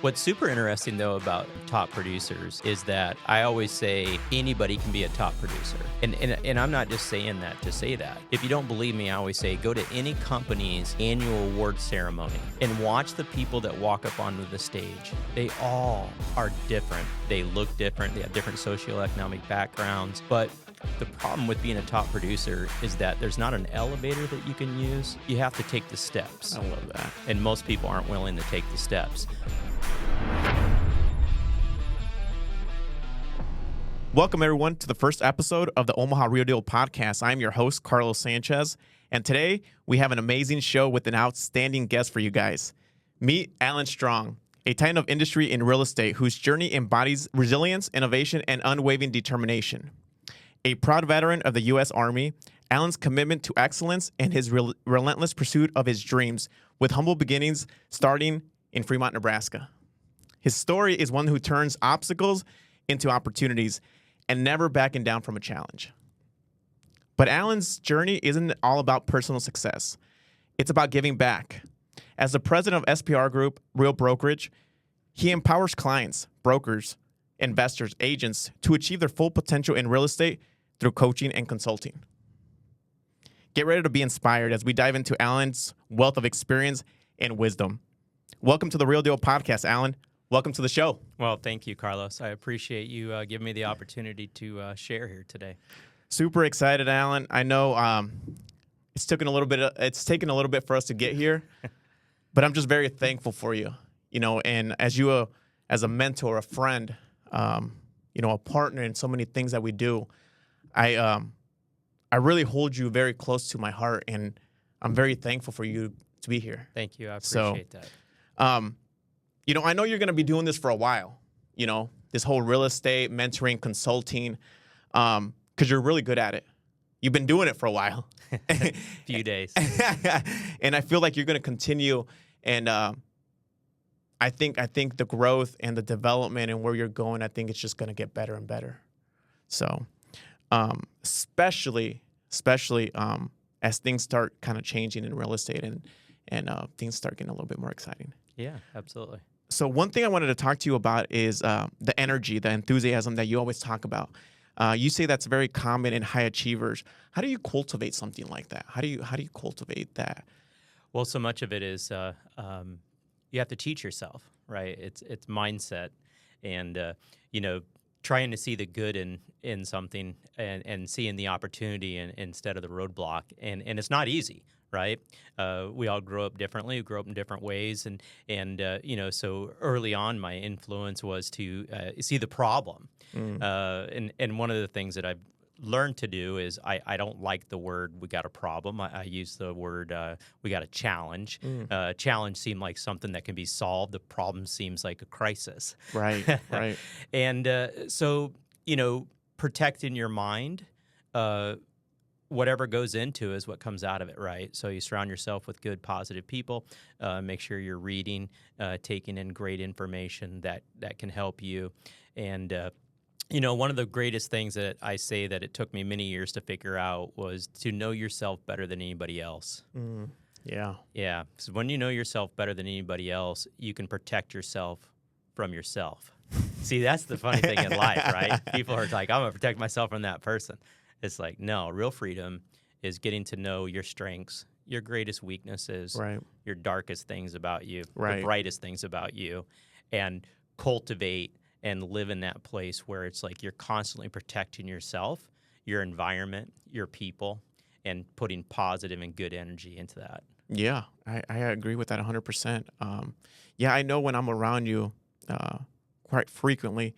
What's super interesting, though, about top producers is that I always say anybody can be a top producer. And I'm not just saying that to say that. If you don't believe me, I always say go to any company's annual award ceremony and watch the people that walk up onto the stage. They all are different. They look different. They have different socioeconomic backgrounds. But the problem with being a top producer is that there's not an elevator that you can use. You have to take the steps. I love that. And most people aren't willing to take the steps. Welcome, everyone, to the first episode of the Omaha Real Deal Podcast. I'm your host, Carlos Sanchez, and today we have an amazing show with an outstanding guest for you guys. Meet Alan Strong, a titan of industry in real estate whose journey embodies resilience, innovation, and unwavering determination. A proud veteran of the U.S. Army, Alan's commitment to excellence and his relentless pursuit of his dreams, with humble beginnings starting in Fremont, Nebraska. His story is one who turns obstacles into opportunities and never backing down from a challenge. But Alan's journey isn't all about personal success. It's about giving back. As the president of SPR Group Real Brokerage, he empowers clients, brokers, investors, agents to achieve their full potential in real estate through coaching and consulting. Get ready to be inspired as we dive into Alan's wealth of experience and wisdom. Welcome to the Real Deal Podcast, Alan. Welcome to the show. Well, thank you, Carlos. I appreciate you giving me the opportunity to share here today. Super excited, Alan. I know it's taken a little bit for us to get here, but I'm just very thankful for you. You know, and as a mentor, a friend, a partner in so many things that we do, I really hold you very close to my heart, and I'm very thankful for you to be here. Thank you. I appreciate that. I know you're going to be doing this for a while, this whole real estate, mentoring, consulting, because you're really good at it. You've been doing it for a while. Few days. And I feel like you're going to continue. And I think the growth and the development and where you're going, I think it's just going to get better and better. So especially as things start kind of changing in real estate and things start getting a little bit more exciting. Yeah, absolutely. So one thing I wanted to talk to you about is the energy, the enthusiasm that you always talk about. You say that's very common in high achievers. How do you cultivate something like that? How do you cultivate that? Well, so much of it is you have to teach yourself, right? It's mindset, and trying to see the good in something and seeing the opportunity instead of the roadblock, and it's not easy. Right. We all grow up differently. We grow up in different ways. So early on, my influence was to see the problem. And one of the things that I've learned to do is I don't like the word we got a problem. I use the word we got a challenge. Challenge seemed like something that can be solved. The problem seems like a crisis. Right. And so protecting your mind. Whatever goes into is what comes out of it, right? So you surround yourself with good, positive people. Make sure you're reading, taking in great information that can help you. And, one of the greatest things that I say that it took me many years to figure out was to know yourself better than anybody else. Yeah. Yeah. So when you know yourself better than anybody else, you can protect yourself from yourself. See, that's the funny thing in life, right? People are like, I'm going to protect myself from that person. It's like, no, real freedom is getting to know your strengths, your greatest weaknesses, right, your darkest things about you, right, the brightest things about you, and cultivate and live in that place where it's like you're constantly protecting yourself, your environment, your people, and putting positive and good energy into that. Yeah, I agree with that 100%. I know when I'm around you quite frequently,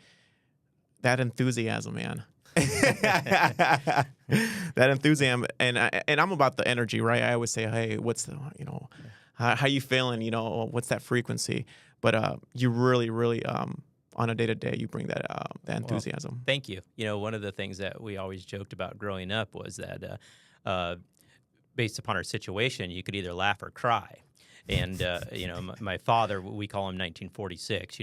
that enthusiasm, man. That enthusiasm, and I'm about the energy, right? I always say, hey, what's the, how you feeling? What's that frequency? But you really, on a day-to-day, you bring that enthusiasm. Well, thank you. One of the things that we always joked about growing up was that based upon our situation, you could either laugh or cry. And, my father, we call him 1946,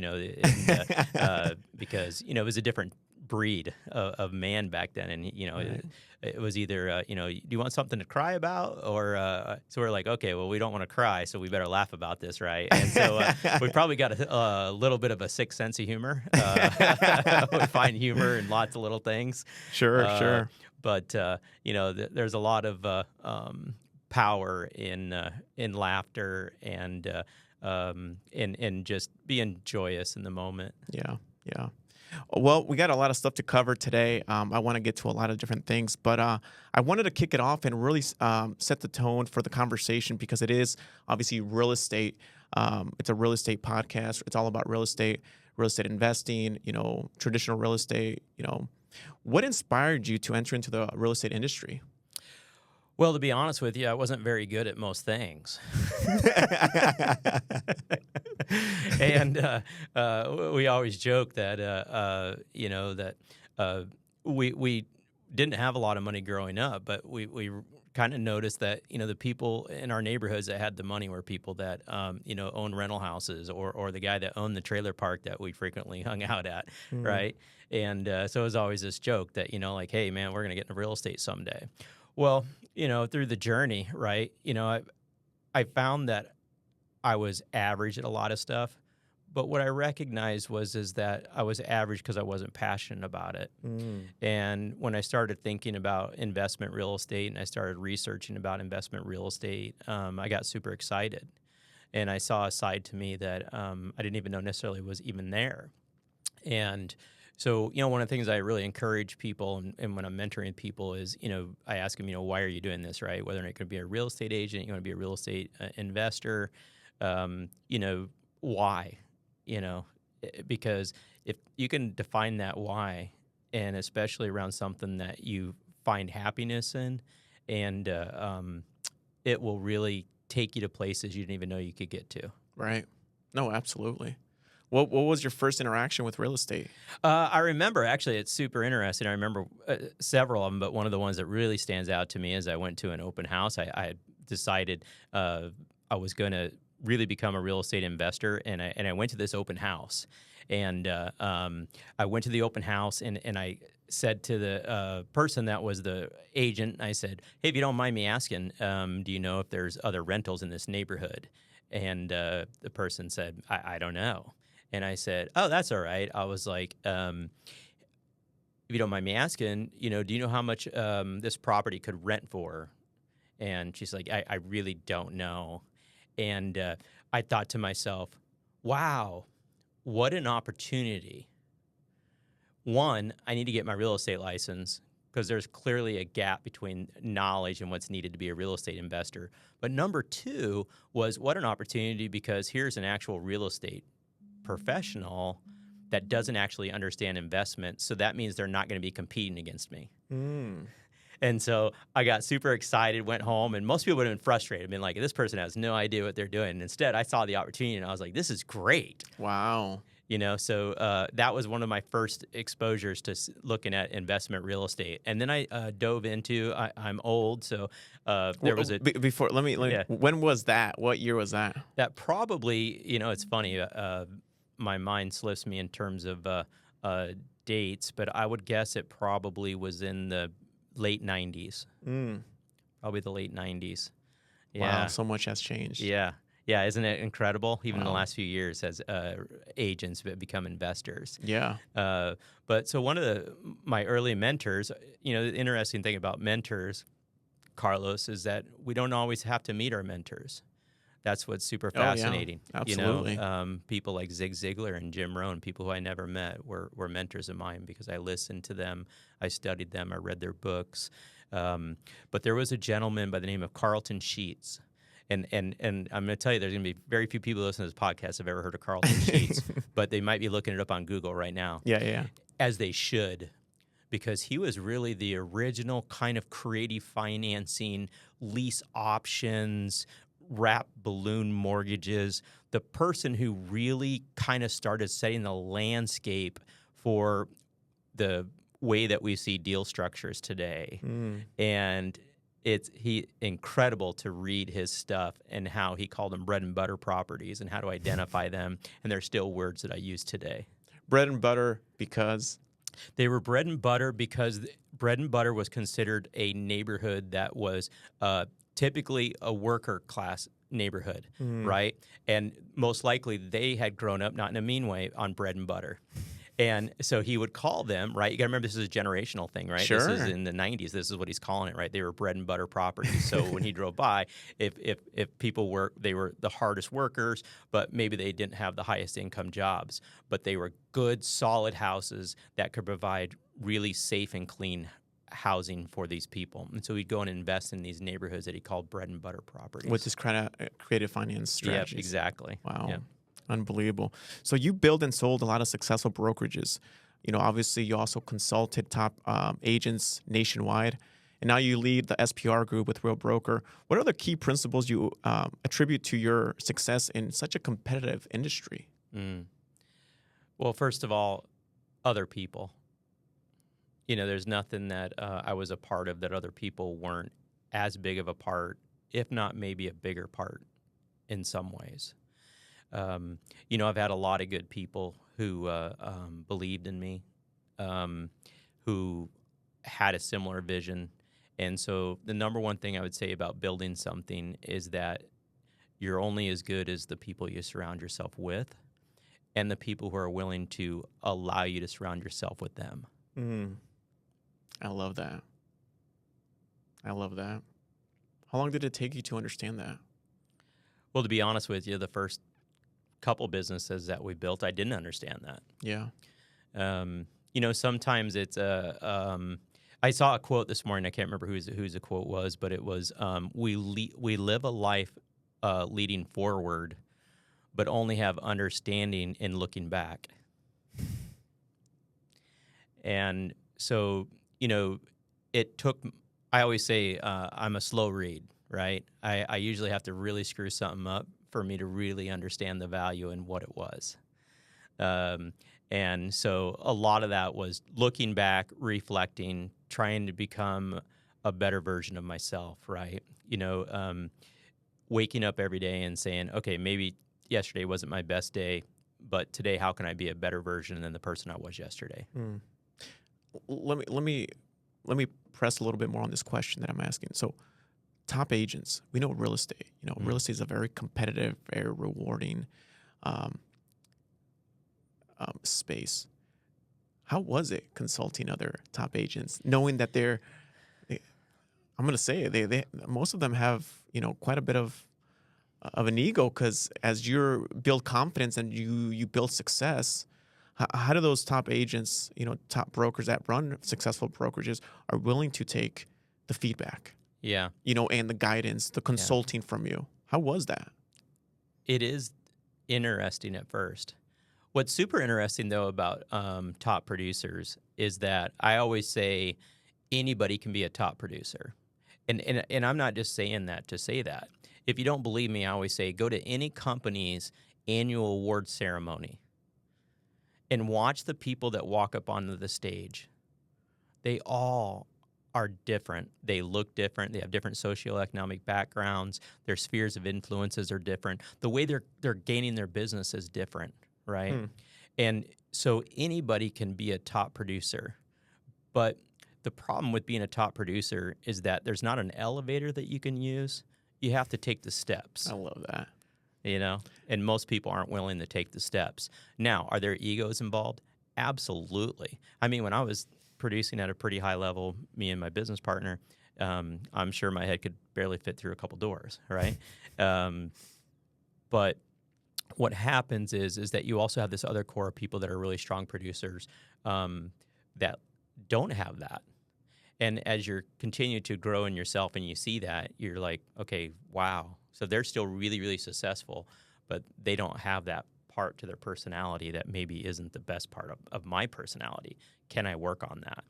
because, it was a different breed of man back then, and Right. it was either do you want something to cry about, or so we're like, okay, well, we don't want to cry, so we better laugh about this, right? And so we probably got a little bit of a sick sense of humor. We find humor in lots of little things. Sure. But there's a lot of power in laughter and in just being joyous in the moment. Yeah. Well, we got a lot of stuff to cover today. I want to get to a lot of different things, but I wanted to kick it off and really set the tone for the conversation, because it is obviously real estate. It's a real estate podcast. It's all about real estate investing, traditional real estate. What inspired you to enter into the real estate industry? Well, to be honest with you, I wasn't very good at most things. And we always joke that, we didn't have a lot of money growing up, but we kind of noticed that, the people in our neighborhoods that had the money were people that, owned rental houses, or the guy that owned the trailer park that we frequently hung out at, right? And so it was always this joke that, like, hey, man, we're going to get into real estate someday. Well, through the journey, right, I found that I was average at a lot of stuff, but what I recognized is that I was average because I wasn't passionate about it. And when I started thinking about investment real estate and I started researching about investment real estate, I got super excited. And I saw a side to me that I didn't even know necessarily was even there. And so, one of the things I really encourage people, and when I'm mentoring people, is, I ask them, why are you doing this, right? Whether it could be a real estate agent, you want to be a real estate investor, why? Because if you can define that why, and especially around something that you find happiness in, and it will really take you to places you didn't even know you could get to. Right. No, absolutely. What was your first interaction with real estate? I remember, actually, it's super interesting. I remember several of them, but one of the ones that really stands out to me is I went to an open house. I had decided I was going to really become a real estate investor, and I went to this open house. And I went to the open house, and I said to the person that was the agent, I said, hey, if you don't mind me asking, do you know if there's other rentals in this neighborhood? And the person said, I don't know. And I said, oh, that's all right. I was like, if you don't mind me asking, do you know how much this property could rent for? And she's like, I really don't know. And I thought to myself, wow, what an opportunity. One, I need to get my real estate license, because there's clearly a gap between knowledge and what's needed to be a real estate investor. But number two was, what an opportunity, because here's an actual real estate professional that doesn't actually understand investment. So that means they're not going to be competing against me. And so I got super excited, went home, and most people would have been frustrated, been like, this person has no idea what they're doing. And instead, I saw the opportunity, and I was like, this is great. Wow. So that was one of my first exposures to looking at investment real estate. And then I dove into, I'm old, so there was a... Before, let me Yeah. When was that? What year was that? That probably, it's funny, my mind slips me in terms of dates, but I would guess it probably was in the late 90s. Probably the late 90s. Yeah. Wow, so much has changed. Yeah. Yeah, isn't it incredible? Even in the last few years, as agents have become investors. Yeah. But so one of my early mentors, the interesting thing about mentors, Carlos, is that we don't always have to meet our mentors. That's what's super fascinating. Oh, yeah. Absolutely. People like Zig Ziglar and Jim Rohn, people who I never met, were mentors of mine, because I listened to them, I studied them, I read their books. But there was a gentleman by the name of Carlton Sheets. And I'm going to tell you, there's going to be very few people listening to this podcast have ever heard of Carlton Sheets, but they might be looking it up on Google right now. Yeah. As they should, because he was really the original kind of creative financing, lease options, wrap balloon mortgages, the person who really kind of started setting the landscape for the way that we see deal structures today. And it's incredible to read his stuff and how he called them bread and butter properties and how to identify them. And they're still words that I use today. Bread and butter because? They were bread and butter because bread and butter was considered a neighborhood that was typically a worker class neighborhood, right? And most likely they had grown up, not in a mean way, on bread and butter. And so he would call them, right? You got to remember, this is a generational thing, right? Sure. This is in the 90s. This is what he's calling it, right? They were bread and butter properties. So when he drove by, if people were, they were the hardest workers, but maybe they didn't have the highest income jobs, but they were good, solid houses that could provide really safe and clean housing for these people. And so he'd go and invest in these neighborhoods that he called bread and butter properties. With this kind of creative finance strategies. Yeah, exactly. Wow. Yeah. Unbelievable. So you built and sold a lot of successful brokerages. You know, obviously you also consulted top agents nationwide, and now you lead the SPR group with Real Broker. What are the key principles you attribute to your success in such a competitive industry? Well, first of all, other people. You know, there's nothing that I was a part of that other people weren't as big of a part, if not maybe a bigger part in some ways. You know, I've had a lot of good people who believed in me, who had a similar vision. And so the number one thing I would say about building something is that you're only as good as the people you surround yourself with and the people who are willing to allow you to surround yourself with them. I love that. I love that. How long did it take you to understand that? Well, to be honest with you, the first couple businesses that we built, I didn't understand that. Yeah. You know, sometimes it's I saw a quote this morning. I can't remember whose the quote was, but it was, we live a life leading forward, but only have understanding in looking back. And so, you know, it took, I always say I'm a slow read, right? I usually have to really screw something up for me to really understand the value and what it was. And so a lot of that was looking back, reflecting, trying to become a better version of myself, right? You know, waking up every day and saying, okay, maybe yesterday wasn't my best day, but today, how can I be a better version than the person I was yesterday? Let me press a little bit more on this question that I'm asking. So, top agents, we know real estate. You know, real estate is a very competitive, very rewarding space. How was it consulting other top agents, knowing that I'm going to say it, they most of them have, you know, quite a bit of an ego, because as you build confidence and you build success, how do those top agents, you know, top brokers that run successful brokerages are willing to take the feedback? Yeah. You know, and the guidance, the consulting from you. How was that? It is interesting at first. What's super interesting, though, about top producers is that I always say anybody can be a top producer. And I'm not just saying that to say that. If you don't believe me, I always say go to any company's annual award ceremony and watch the people that walk up onto the stage. They all are different. They look different. They have different socioeconomic backgrounds. Their spheres of influences are different. The way they're gaining their business is different, right? And so anybody can be a top producer. But the problem with being a top producer is that there's not an elevator that you can use. You have to take the steps. I love that. You know, and most people aren't willing to take the steps. Now, are there egos involved? Absolutely. I mean, when I was producing at a pretty high level, me and my business partner, I'm sure my head could barely fit through a couple doors, right? But what happens is that you also have this other core of people that are really strong producers that don't have that. And as you're continue to grow in yourself and you see that, you're like, okay, wow. So they're still really, really successful, but they don't have that part to their personality that maybe isn't the best part of my personality. Can I work on that?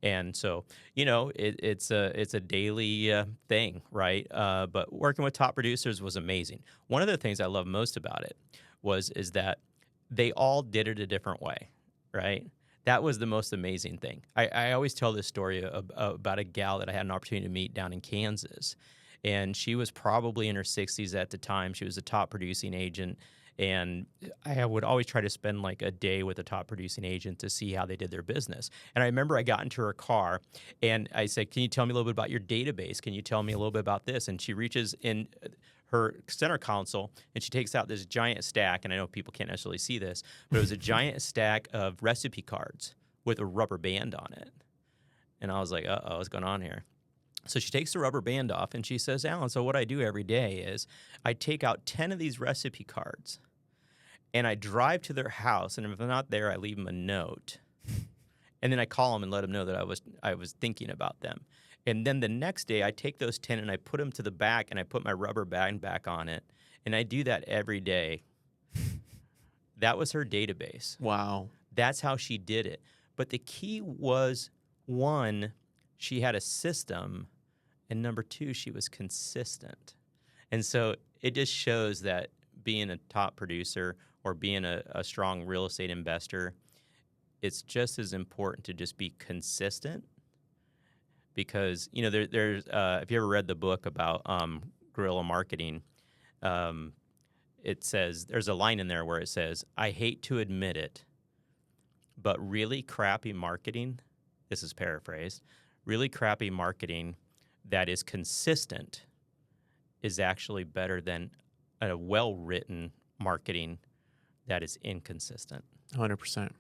And so, you know, it's a daily thing, right? But working with top producers was amazing. One of the things I love most about it is that they all did it a different way, right? That was the most amazing thing. I always tell this story about a gal that I had an opportunity to meet down in Kansas. And she was probably in her 60s at the time. She was a top producing agent. And I would always try to spend like a day with a top producing agent to see how they did their business. And I remember I got into her car and I said, "Can you tell me a little bit about your database? Can you tell me a little bit about this?" And she reaches in her center console and she takes out this giant stack. And I know people can't necessarily see this, but it was a giant stack of recipe cards with a rubber band on it. And I was like, uh-oh, what's going on here? So she takes the rubber band off and she says, "Alan, so what I do every day is I take out 10 of these recipe cards and I drive to their house, and if I'm not there, I leave them a note. And then I call them and let them know that I was thinking about them. And then the next day, I take those 10 and I put them to the back and I put my rubber band back on it. And I do that every day." That was her database. Wow. That's how she did it. But the key was, one, she had a system, and number two, she was consistent. And so it just shows that being a top producer or being a strong real estate investor, it's just as important to just be consistent. Because, you know, there's if you ever read the book about guerrilla marketing, it says, there's a line in there where it says, "I hate to admit it, but really crappy marketing," this is paraphrased, "really crappy marketing that is consistent is actually better than a well-written marketing that is inconsistent." 100%.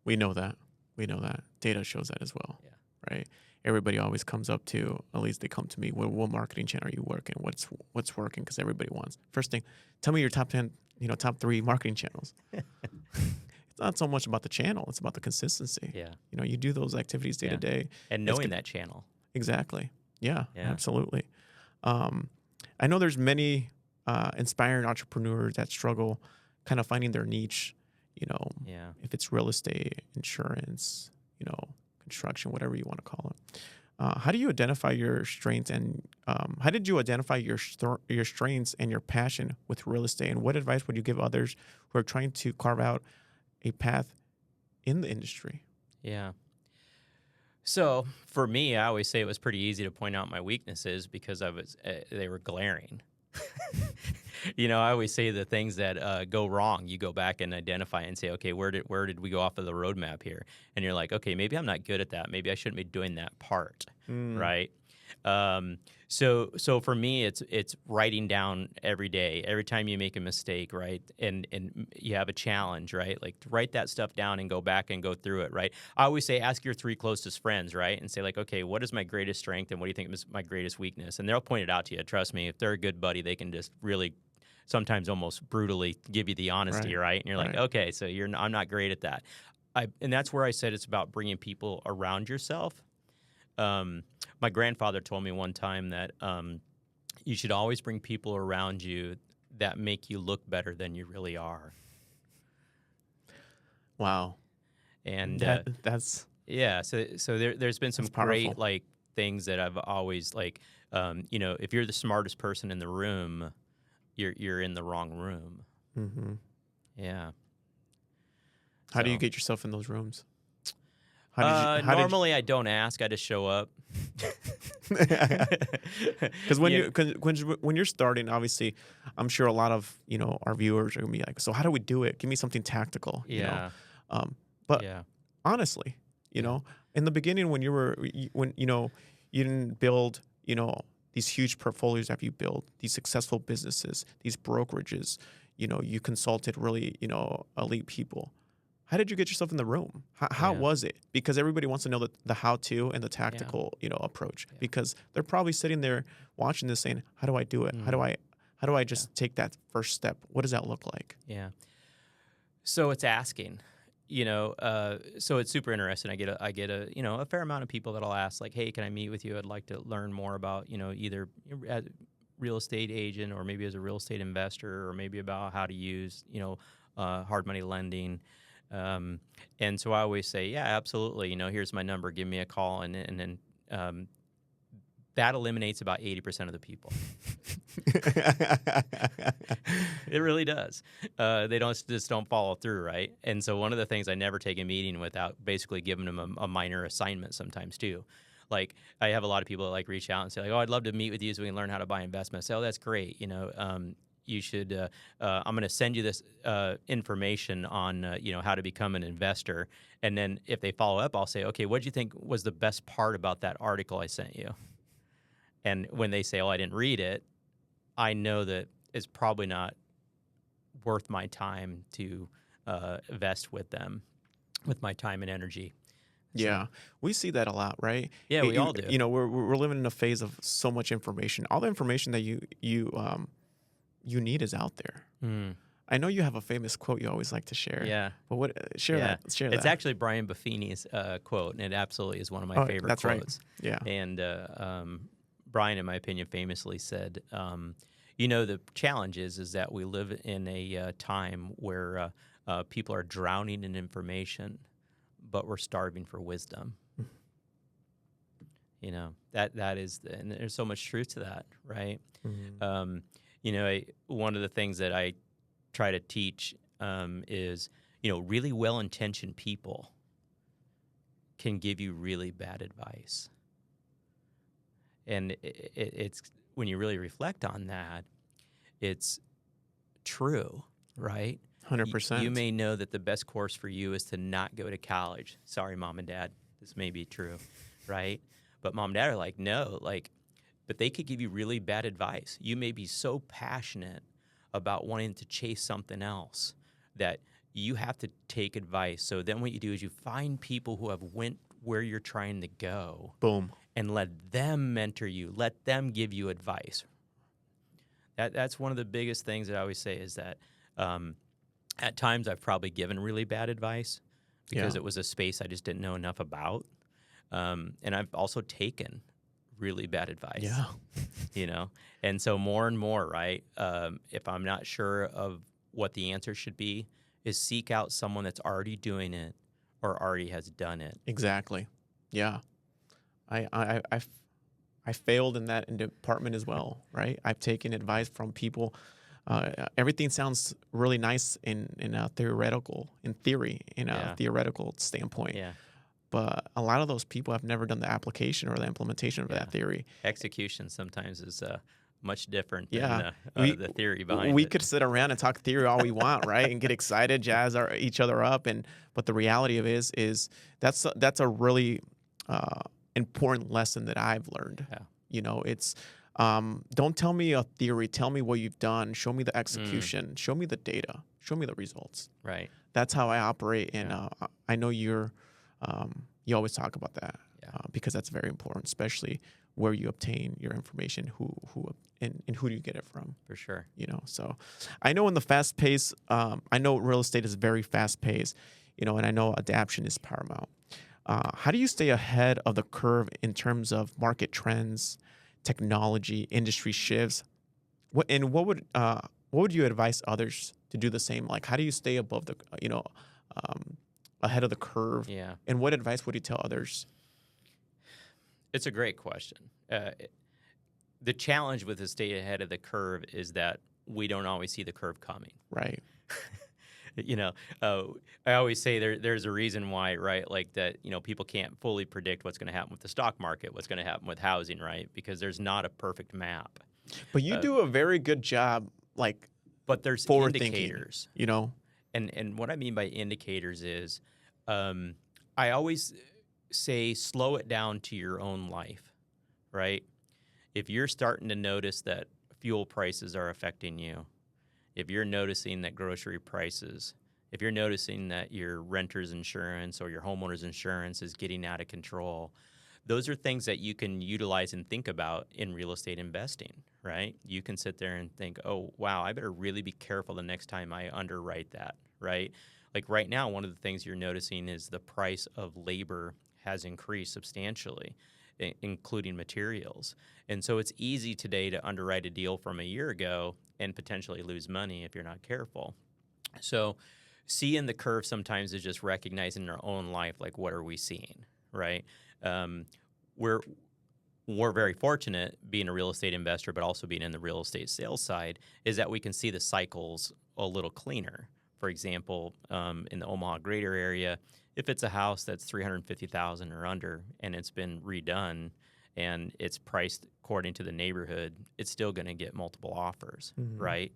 We know that. We know that. Data shows that as well. Yeah. Right? Everybody always comes up to, at least they come to me, what marketing channel are you working? What's working? Because everybody wants. First thing, tell me your top 10, top 3 marketing channels. It's not so much about the channel. It's about the consistency. Yeah. You do those activities day to day. And knowing that channel. Exactly. Yeah, Yeah. absolutely. I know there's many inspiring entrepreneurs that struggle kind of finding their niche, Yeah. if it's real estate, insurance, construction, whatever you want to call it. How do you identify your strengths and how did you identify your strengths and your passion with real estate? And what advice would you give others who are trying to carve out a path in the industry? Yeah. So for me, I always say it was pretty easy to point out my weaknesses because they were glaring. I always say the things that go wrong, you go back and identify and say, okay, where did we go off of the roadmap here? And you're like, okay, maybe I'm not good at that. Maybe I shouldn't be doing that part, right? So for me, it's writing down every day, every time you make a mistake, right? And you have a challenge, right? Like write that stuff down and go back and go through it, right? I always say, ask your 3 closest friends, right? And say like, okay, what is my greatest strength and what do you think is my greatest weakness? And they'll point it out to you. Trust me, if they're a good buddy, they can just really sometimes almost brutally give you the honesty, right? And you're like, okay, so I'm not great at that. And that's where I said it's about bringing people around yourself. My grandfather told me one time that you should always bring people around you that make you look better than you really are. Wow. And that's yeah. So there's been some great like things that I've always like. If you're the smartest person in the room, you're in the wrong room. Mm-hmm. Yeah. How do you get yourself in those rooms? Normally, I don't ask. I just show up. Because when you're starting, obviously, I'm sure a lot of our viewers are gonna be like, so how do we do it? Give me something tactical. Yeah. But honestly, in the beginning when you didn't build these huge portfolios that you built, these successful businesses, these brokerages, you consulted really elite people. How did you get yourself in the room? How was it? Because everybody wants to know the how-to and the tactical, approach. Yeah. Because they're probably sitting there watching this, saying, "How do I do it? How do I just take that first step? What does that look like?" Yeah. So it's asking, So it's super interesting. I get a fair amount of people that'll ask, like, "Hey, can I meet with you? I'd like to learn more about either as a real estate agent or maybe as a real estate investor or maybe about how to use hard money lending." And so I always say, yeah, absolutely. Here's my number. Give me a call. And then that eliminates about 80% of the people. It really does. They don't follow through, right? And so one of the things, I never take a meeting without basically giving them a minor assignment sometimes too. Like I have a lot of people that like reach out and say like, "Oh, I'd love to meet with you so we can learn how to buy investments." I say, "Oh, that's great. you should. I'm going to send you this information on how to become an investor. And then if they follow up, I'll say, okay, what do you think was the best part about that article I sent you? And when they say, oh, I didn't read it, I know that it's probably not worth my time to invest with them, with my time and energy. Yeah, we see that a lot, right? Yeah, we all do. We're living in a phase of so much information. All the information that you need is out there. Mm. I know you have a famous quote you always like to share. Yeah, but share that. It's actually Brian Buffini's quote, and it absolutely is one of my favorite that's quotes. Right. Yeah, and Brian, in my opinion, famously said, the challenge is that we live in a time where people are drowning in information, but we're starving for wisdom. That is, and there's so much truth to that, right? Mm-hmm. One of the things that I try to teach is, really well-intentioned people can give you really bad advice. And it's when you really reflect on that, it's true, right? 100%. You may know that the best course for you is to not go to college. Sorry, mom and dad, this may be true, right? But mom and dad are like, no, but they could give you really bad advice. You may be so passionate about wanting to chase something else that you have to take advice. So then what you do is you find people who have went where you're trying to go. Boom. And let them mentor you. Let them give you advice. That's one of the biggest things that I always say is that at times I've probably given really bad advice because it was a space I just didn't know enough about. And I've also taken really bad advice. Yeah. And so more and more, right, if I'm not sure of what the answer should be, is seek out someone that's already doing it or already has done it. Exactly. Yeah. I failed in that department as well, right? I've taken advice from people. Everything sounds really nice in a theoretical standpoint. Yeah. But a lot of those people have never done the application or the implementation of that theory. Execution sometimes is much different Yeah. than the theory behind it. We could sit around and talk theory all we want, right? And get excited, jazz each other up. But the reality of it is that's a really important lesson that I've learned. Yeah. It's don't tell me a theory. Tell me what you've done. Show me the execution. Show me the data. Show me the results. Right. That's how I operate. And I know you always talk about that because that's very important, especially where you obtain your information, who who do you get it from? For sure. So I know in the fast pace, I know real estate is very fast paced, and I know adaptation is paramount. How do you stay ahead of the curve in terms of market trends, technology, industry shifts? What would you advise others to do the same? Like, how do you stay above the, ahead of the curve? Yeah. And what advice would you tell others? It's a great question. The challenge with the stay ahead of the curve is that we don't always see the curve coming. Right. I always say there's a reason why, right? Like that, people can't fully predict what's going to happen with the stock market, what's going to happen with housing, right? Because there's not a perfect map. But you do a very good job, but there's indicators, And what I mean by indicators is, I always say slow it down to your own life, right? If you're starting to notice that fuel prices are affecting you, if you're noticing that grocery prices, if you're noticing that your renter's insurance or your homeowner's insurance is getting out of control, those are things that you can utilize and think about in real estate investing, right? You can sit there and think, oh, wow, I better really be careful the next time I underwrite that, right? Like right now, one of the things you're noticing is the price of labor has increased substantially, including materials. And so it's easy today to underwrite a deal from a year ago and potentially lose money if you're not careful. So seeing the curve sometimes is just recognizing in our own life, like, what are we seeing, right? We're very fortunate being a real estate investor, but also being in the real estate sales side, is that we can see the cycles a little cleaner. For example, in the Omaha greater area, if it's a house that's $350,000 or under and it's been redone and it's priced according to the neighborhood, it's still going to get multiple offers, right?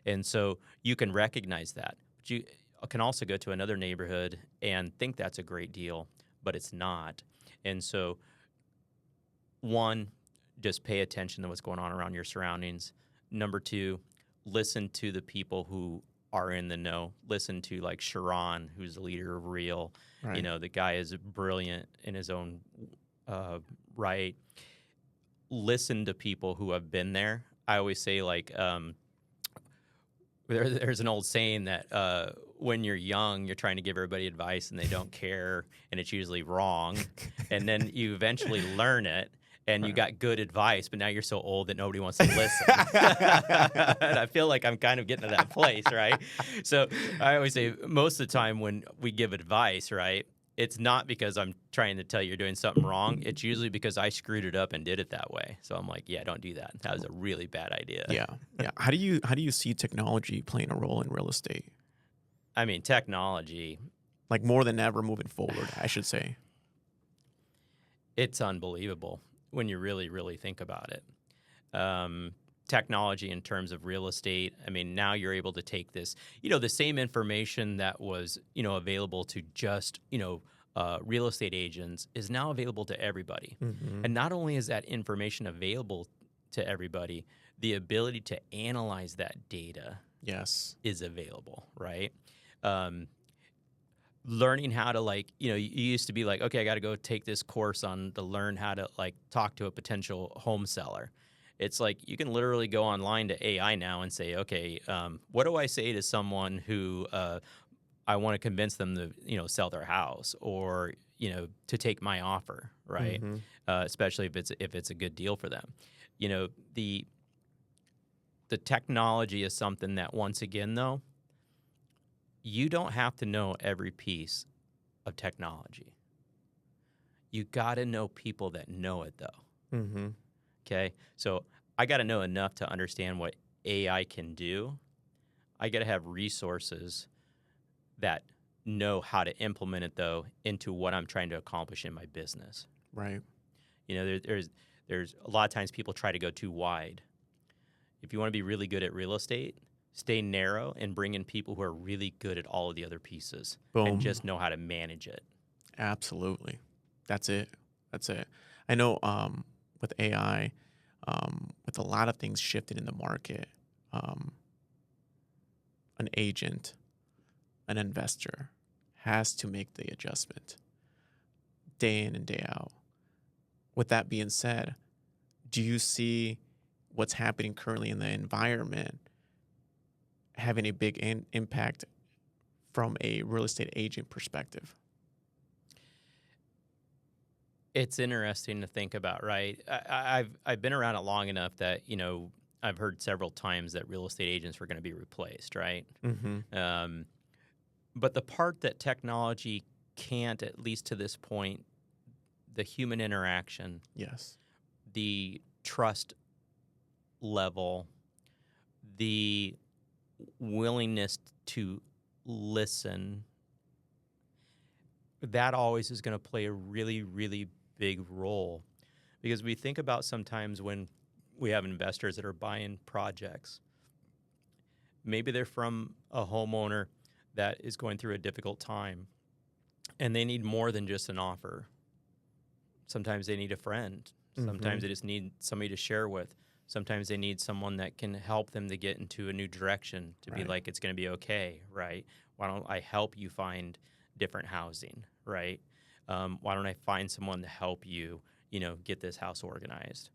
And so you can recognize that. But you can also go to another neighborhood and think that's a great deal, but it's not. And so, one, just pay attention to what's going on around your surroundings. Number two, listen to the people who are in the know. Listen to like Sharon, who's the leader of Real. Right. You know, the guy is brilliant in his own right. Listen to people who have been there. I always say, like, there's an old saying that when you're young, you're trying to give everybody advice and they don't care, and it's usually wrong. And then you eventually learn it, and you got good advice, but now you're so old that nobody wants to listen. And I feel like I'm kind of getting to that place, right? So I always say, most of the time when we give advice, right, it's not because I'm trying to tell you you're doing something wrong. It's usually because I screwed it up and did it that way. So I'm like, yeah, don't do that. That was a really bad idea. Yeah. How do you see technology playing a role in real estate? I mean, technology, like more than ever moving forward, I should say. It's unbelievable when you really, really think about it. Technology in terms of real estate, I mean, now you're able to take this, the same information that was, available to just, real estate agents is now available to everybody. Mm-hmm. And not only is that information available to everybody, the ability to analyze that data is available, right? Learning how to you used to be like, okay, I got to go take this course to learn how to talk to a potential home seller. It's like you can literally go online to AI now and say, okay, what do I say to someone who I want to convince them to sell their house or to take my offer, right? Mm-hmm. Especially if it's a good deal for them. The technology is something that, once again, though, you don't have to know every piece of technology. You got to know people that know it, though. Mm-hmm. Okay, so I got to know enough to understand what AI can do. I got to have resources that know how to implement it, though, into what I'm trying to accomplish in my business. Right. There's a lot of times people try to go too wide. If you want to be really good at real estate, stay narrow and bring in people who are really good at all of the other pieces. Boom. And just know how to manage it. Absolutely. That's it. I know with AI, with a lot of things shifting in the market, an agent, an investor has to make the adjustment day in and day out. With that being said, do you see what's happening currently in the environment having a big impact from a real estate agent perspective? It's interesting to think about, right? I've been around it long enough that I've heard several times that real estate agents were going to be replaced, right? Mm-hmm. But the part that technology can't, at least to this point, the human interaction, Yes, the trust level, the willingness to listen, that always is going to play a really, really big role. Because we think about sometimes when we have investors that are buying projects, maybe they're from a homeowner that is going through a difficult time, and they need more than just an offer. Sometimes they need a friend. Sometimes they just need somebody to share with. Sometimes they need someone that can help them to get into a new direction, to be like, it's going to be okay, right? Why don't I help you find different housing, right? Why don't I find someone to help you, get this house organized,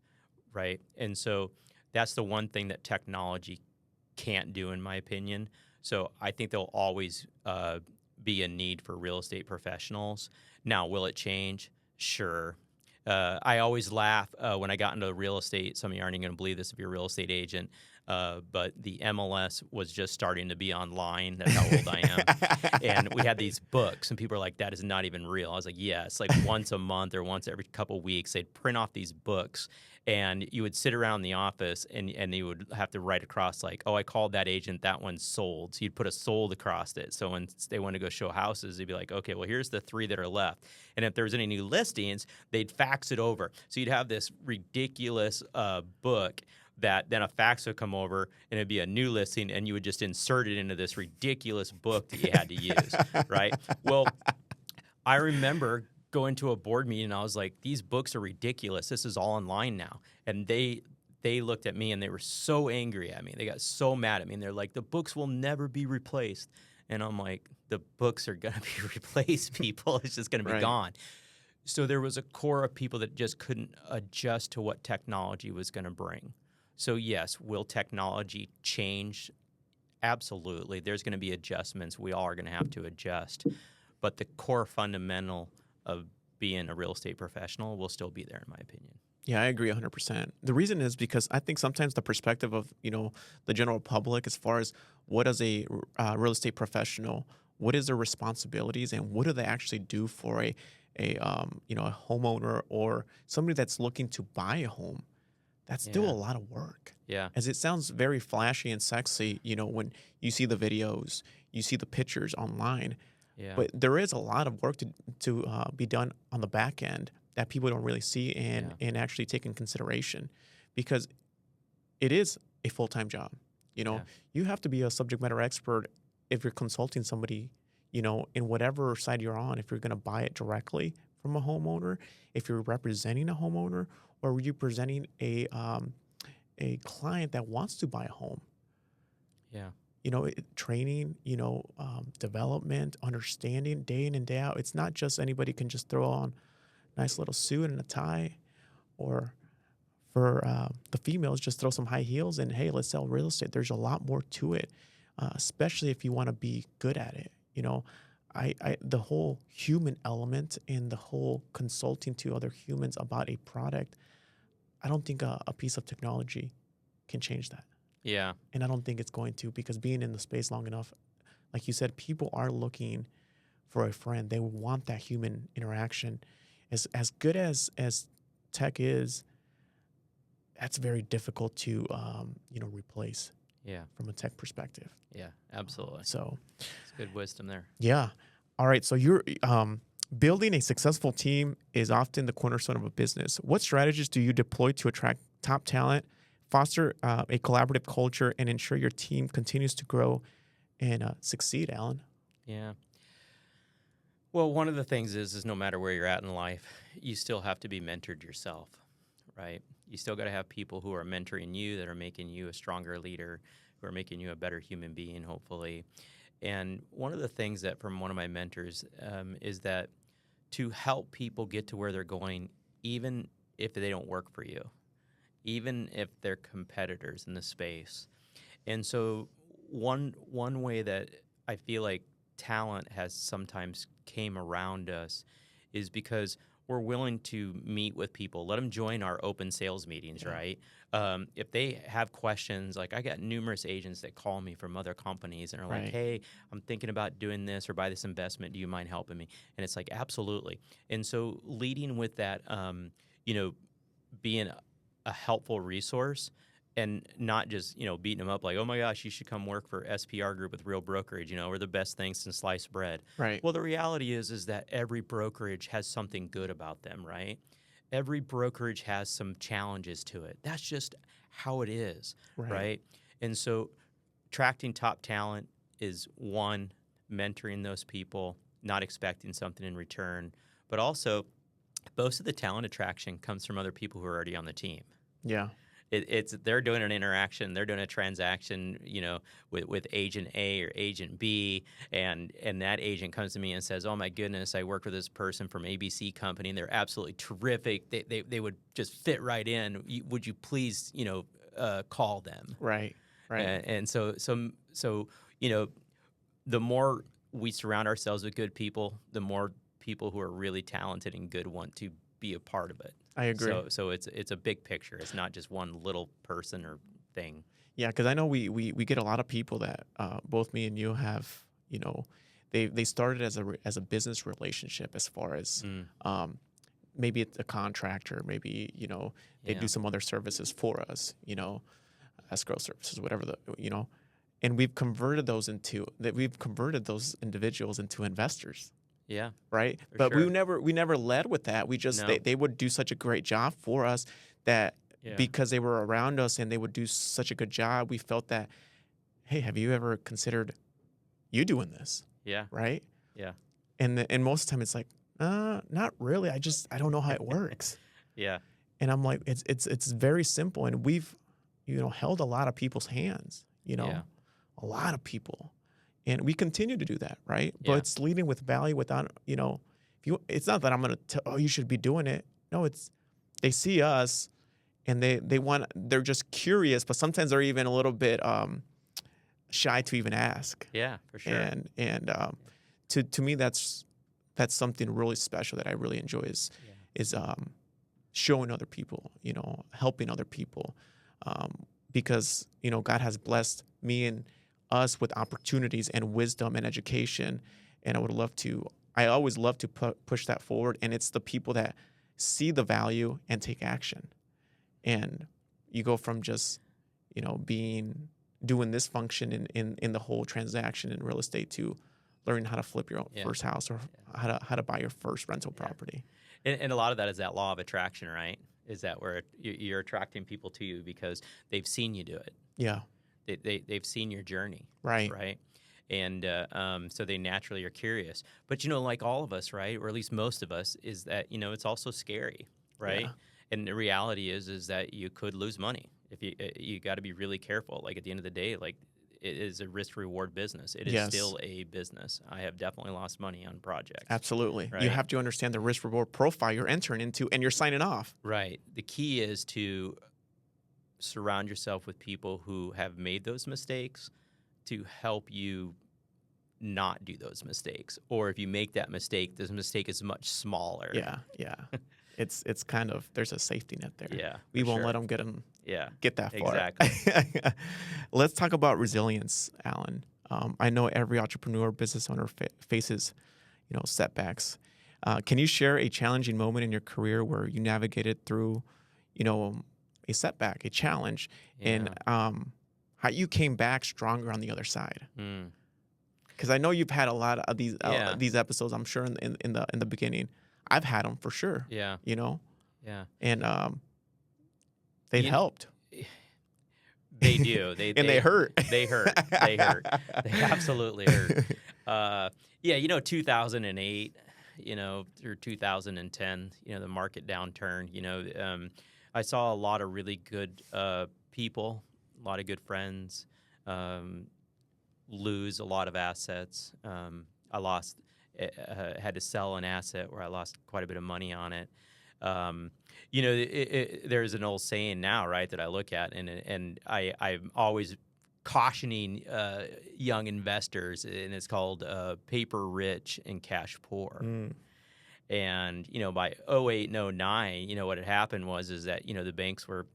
right? And so that's the one thing that technology can't do, in my opinion. So I think there'll always be a need for real estate professionals. Now, will it change? Sure. I always laugh when I got into real estate. Some of you aren't even going to believe this if you're a real estate agent. But the MLS was just starting to be online. That's how old I am. And we had these books, and people are like, that is not even real. I was like, yeah, it's like once a month or once every couple weeks, they'd print off these books, and you would sit around the office, and you would have to write across like, oh, I called that agent, that one's sold. So you'd put a sold across it. So when they want to go show houses, they'd be like, okay, well, here's the 3 that are left. And if there was any new listings, they'd fax it over. So you'd have this ridiculous book that then a fax would come over and it'd be a new listing and you would just insert it into this ridiculous book that you had to use, right? Well, I remember going to a board meeting and I was like, these books are ridiculous. This is all online now. And they looked at me and they were so angry at me. They got so mad at me and they're like, the books will never be replaced. And I'm like, the books are going to be replaced, people. It's just going to be gone. So there was a core of people that just couldn't adjust to what technology was going to bring. So yes, will technology change? Absolutely. There's going to be adjustments. We all are going to have to adjust. But the core fundamental of being a real estate professional will still be there, in my opinion. Yeah, I agree 100%. The reason is because I think sometimes the perspective of, the general public as far as what is a real estate professional, what is their responsibilities, and what do they actually do for a homeowner or somebody that's looking to buy a home. That's still a lot of work. Yeah. As it sounds very flashy and sexy, when you see the videos, you see the pictures online. Yeah. But there is a lot of work to be done on the back end that people don't really see and actually take in consideration, because it is a full-time job. You have to be a subject matter expert if you're consulting somebody, in whatever side you're on, if you're going to buy it directly from a homeowner, if you're representing a homeowner, or are you presenting a client that wants to buy a home. Yeah. Training, development, understanding day in and day out. It's not just anybody can just throw on a nice little suit and a tie, or for the females, just throw some high heels and, hey, let's sell real estate. There's a lot more to it, especially if you want to be good at it. The whole human element and the whole consulting to other humans about a product, I don't think a piece of technology can change that. Yeah. And I don't think it's going to, because being in the space long enough, like you said, people are looking for a friend. They want that human interaction. As good as tech is, that's very difficult to replace. Yeah. From a tech perspective. Yeah, absolutely. So it's good wisdom there. Yeah. All right. So you're building a successful team is often the cornerstone of a business. What strategies do you deploy to attract top talent, foster a collaborative culture, and ensure your team continues to grow and succeed, Alan? Yeah. Well, one of the things is no matter where you're at in life, you still have to be mentored yourself, right? You still got to have people who are mentoring you, that are making you a stronger leader, who are making you a better human being, hopefully. And one of the things that from one of my mentors is that to help people get to where they're going, even if they don't work for you, even if they're competitors in the space. And so one way that I feel like talent has sometimes came around us is because we're willing to meet with people, let them join our open sales meetings, right? If they have questions, like I got numerous agents that call me from other companies and are like, hey, I'm thinking about doing this or buy this investment. Do you mind helping me? And it's like, absolutely. And so leading with that, being a helpful resource and not just, beating them up like, oh my gosh, you should come work for SPR Group with Real Brokerage, we're the best thing since sliced bread. Right. Well, the reality is that every brokerage has something good about them, right? Every brokerage has some challenges to it. That's just how it is, right? And so attracting top talent is one, mentoring those people, not expecting something in return, but also most of the talent attraction comes from other people who are already on the team. Yeah. They're doing an interaction, they're doing a transaction, with agent A or agent B, and that agent comes to me and says, "Oh my goodness, I work with this person from ABC company, and they're absolutely terrific. They would just fit right in. Would you please, call them?" Right. And so the more we surround ourselves with good people, the more people who are really talented and good want to be a part of it. I agree. So it's a big picture. It's not just one little person or thing. Yeah, because I know we get a lot of people that both me and you have. They started as a business relationship, as far as maybe it's a contractor, maybe they do some other services for us, escrow services, whatever and we've converted those individuals into investors. Yeah. Right. For But sure. we never led with that. We just they would do such a great job for us that Yeah. because they were around us and they would do such a good job, we felt that, hey, have you ever considered you doing this? Yeah. Right? Yeah. And most of the time it's like, not really. I don't know how it works. Yeah. And I'm like, it's very simple. And we've, held a lot of people's hands, Yeah. a lot of people. And we continue to do that, right? But Yeah. it's leading with value without, it's not that I'm going to tell, oh, you should be doing it. No, they see us and they're just curious, but sometimes they're even a little bit shy to even ask. Yeah, for sure. And to me, that's something really special that I really enjoy is showing other people, helping other people, because God has blessed me and us with opportunities and wisdom and education, and I always love to push that forward, and it's the people that see the value and take action, and you go from just doing this function in the whole transaction in real estate to learning how to flip your first house or how to buy your first rental property. And a lot of that is that law of attraction, right? Is that where you're attracting people to you because they've seen you do it. Yeah. They've seen your journey. Right. Right. And so they naturally are curious. But, like all of us, right, or at least most of us, is that, it's also scary, right? Yeah. And the reality is that you could lose money. If you got to be really careful. Like at the end of the day, like it is a risk reward business. It is still a business. I have definitely lost money on projects. Absolutely. Right? You have to understand the risk reward profile you're entering into and you're signing off. Right. The key is to surround yourself with people who have made those mistakes to help you not do those mistakes. Or if you make that mistake, this mistake is much smaller. Yeah. It's kind of, there's a safety net there. Yeah. We won't let them get that far. Exactly. Let's talk about resilience, Alan. I know every entrepreneur, business owner faces, setbacks. Can you share a challenging moment in your career where you navigated through, a setback, a challenge, and how you came back stronger on the other side? Because I know you've had a lot of these episodes. I'm sure in the beginning, I've had them for sure. Yeah. Yeah. And they've helped. They do. They hurt. They hurt. They hurt. They absolutely hurt. 2008, through 2010, the market downturn, I saw a lot of really good people, a lot of good friends, lose a lot of assets. I had to sell an asset where I lost quite a bit of money on it. There's an old saying now, right, that I look at, and I'm always cautioning young investors, and it's called paper rich and cash poor. And, by 2008 and 2009, what had happened is that, the banks were,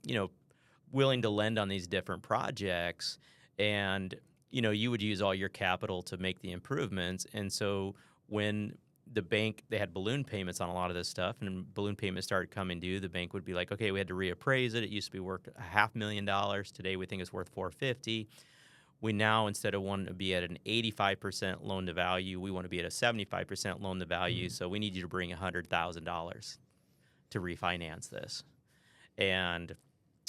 willing to lend on these different projects, and, you would use all your capital to make the improvements. And so when the bank, they had balloon payments on a lot of this stuff, and balloon payments started coming due, the bank would be like, okay, we had to reappraise it. It used to be worth $500,000. Today we think it's worth $450,000. We now, instead of wanting to be at an 85% loan to value, we want to be at a 75% loan to value. So we need you to bring $100,000 to refinance this. And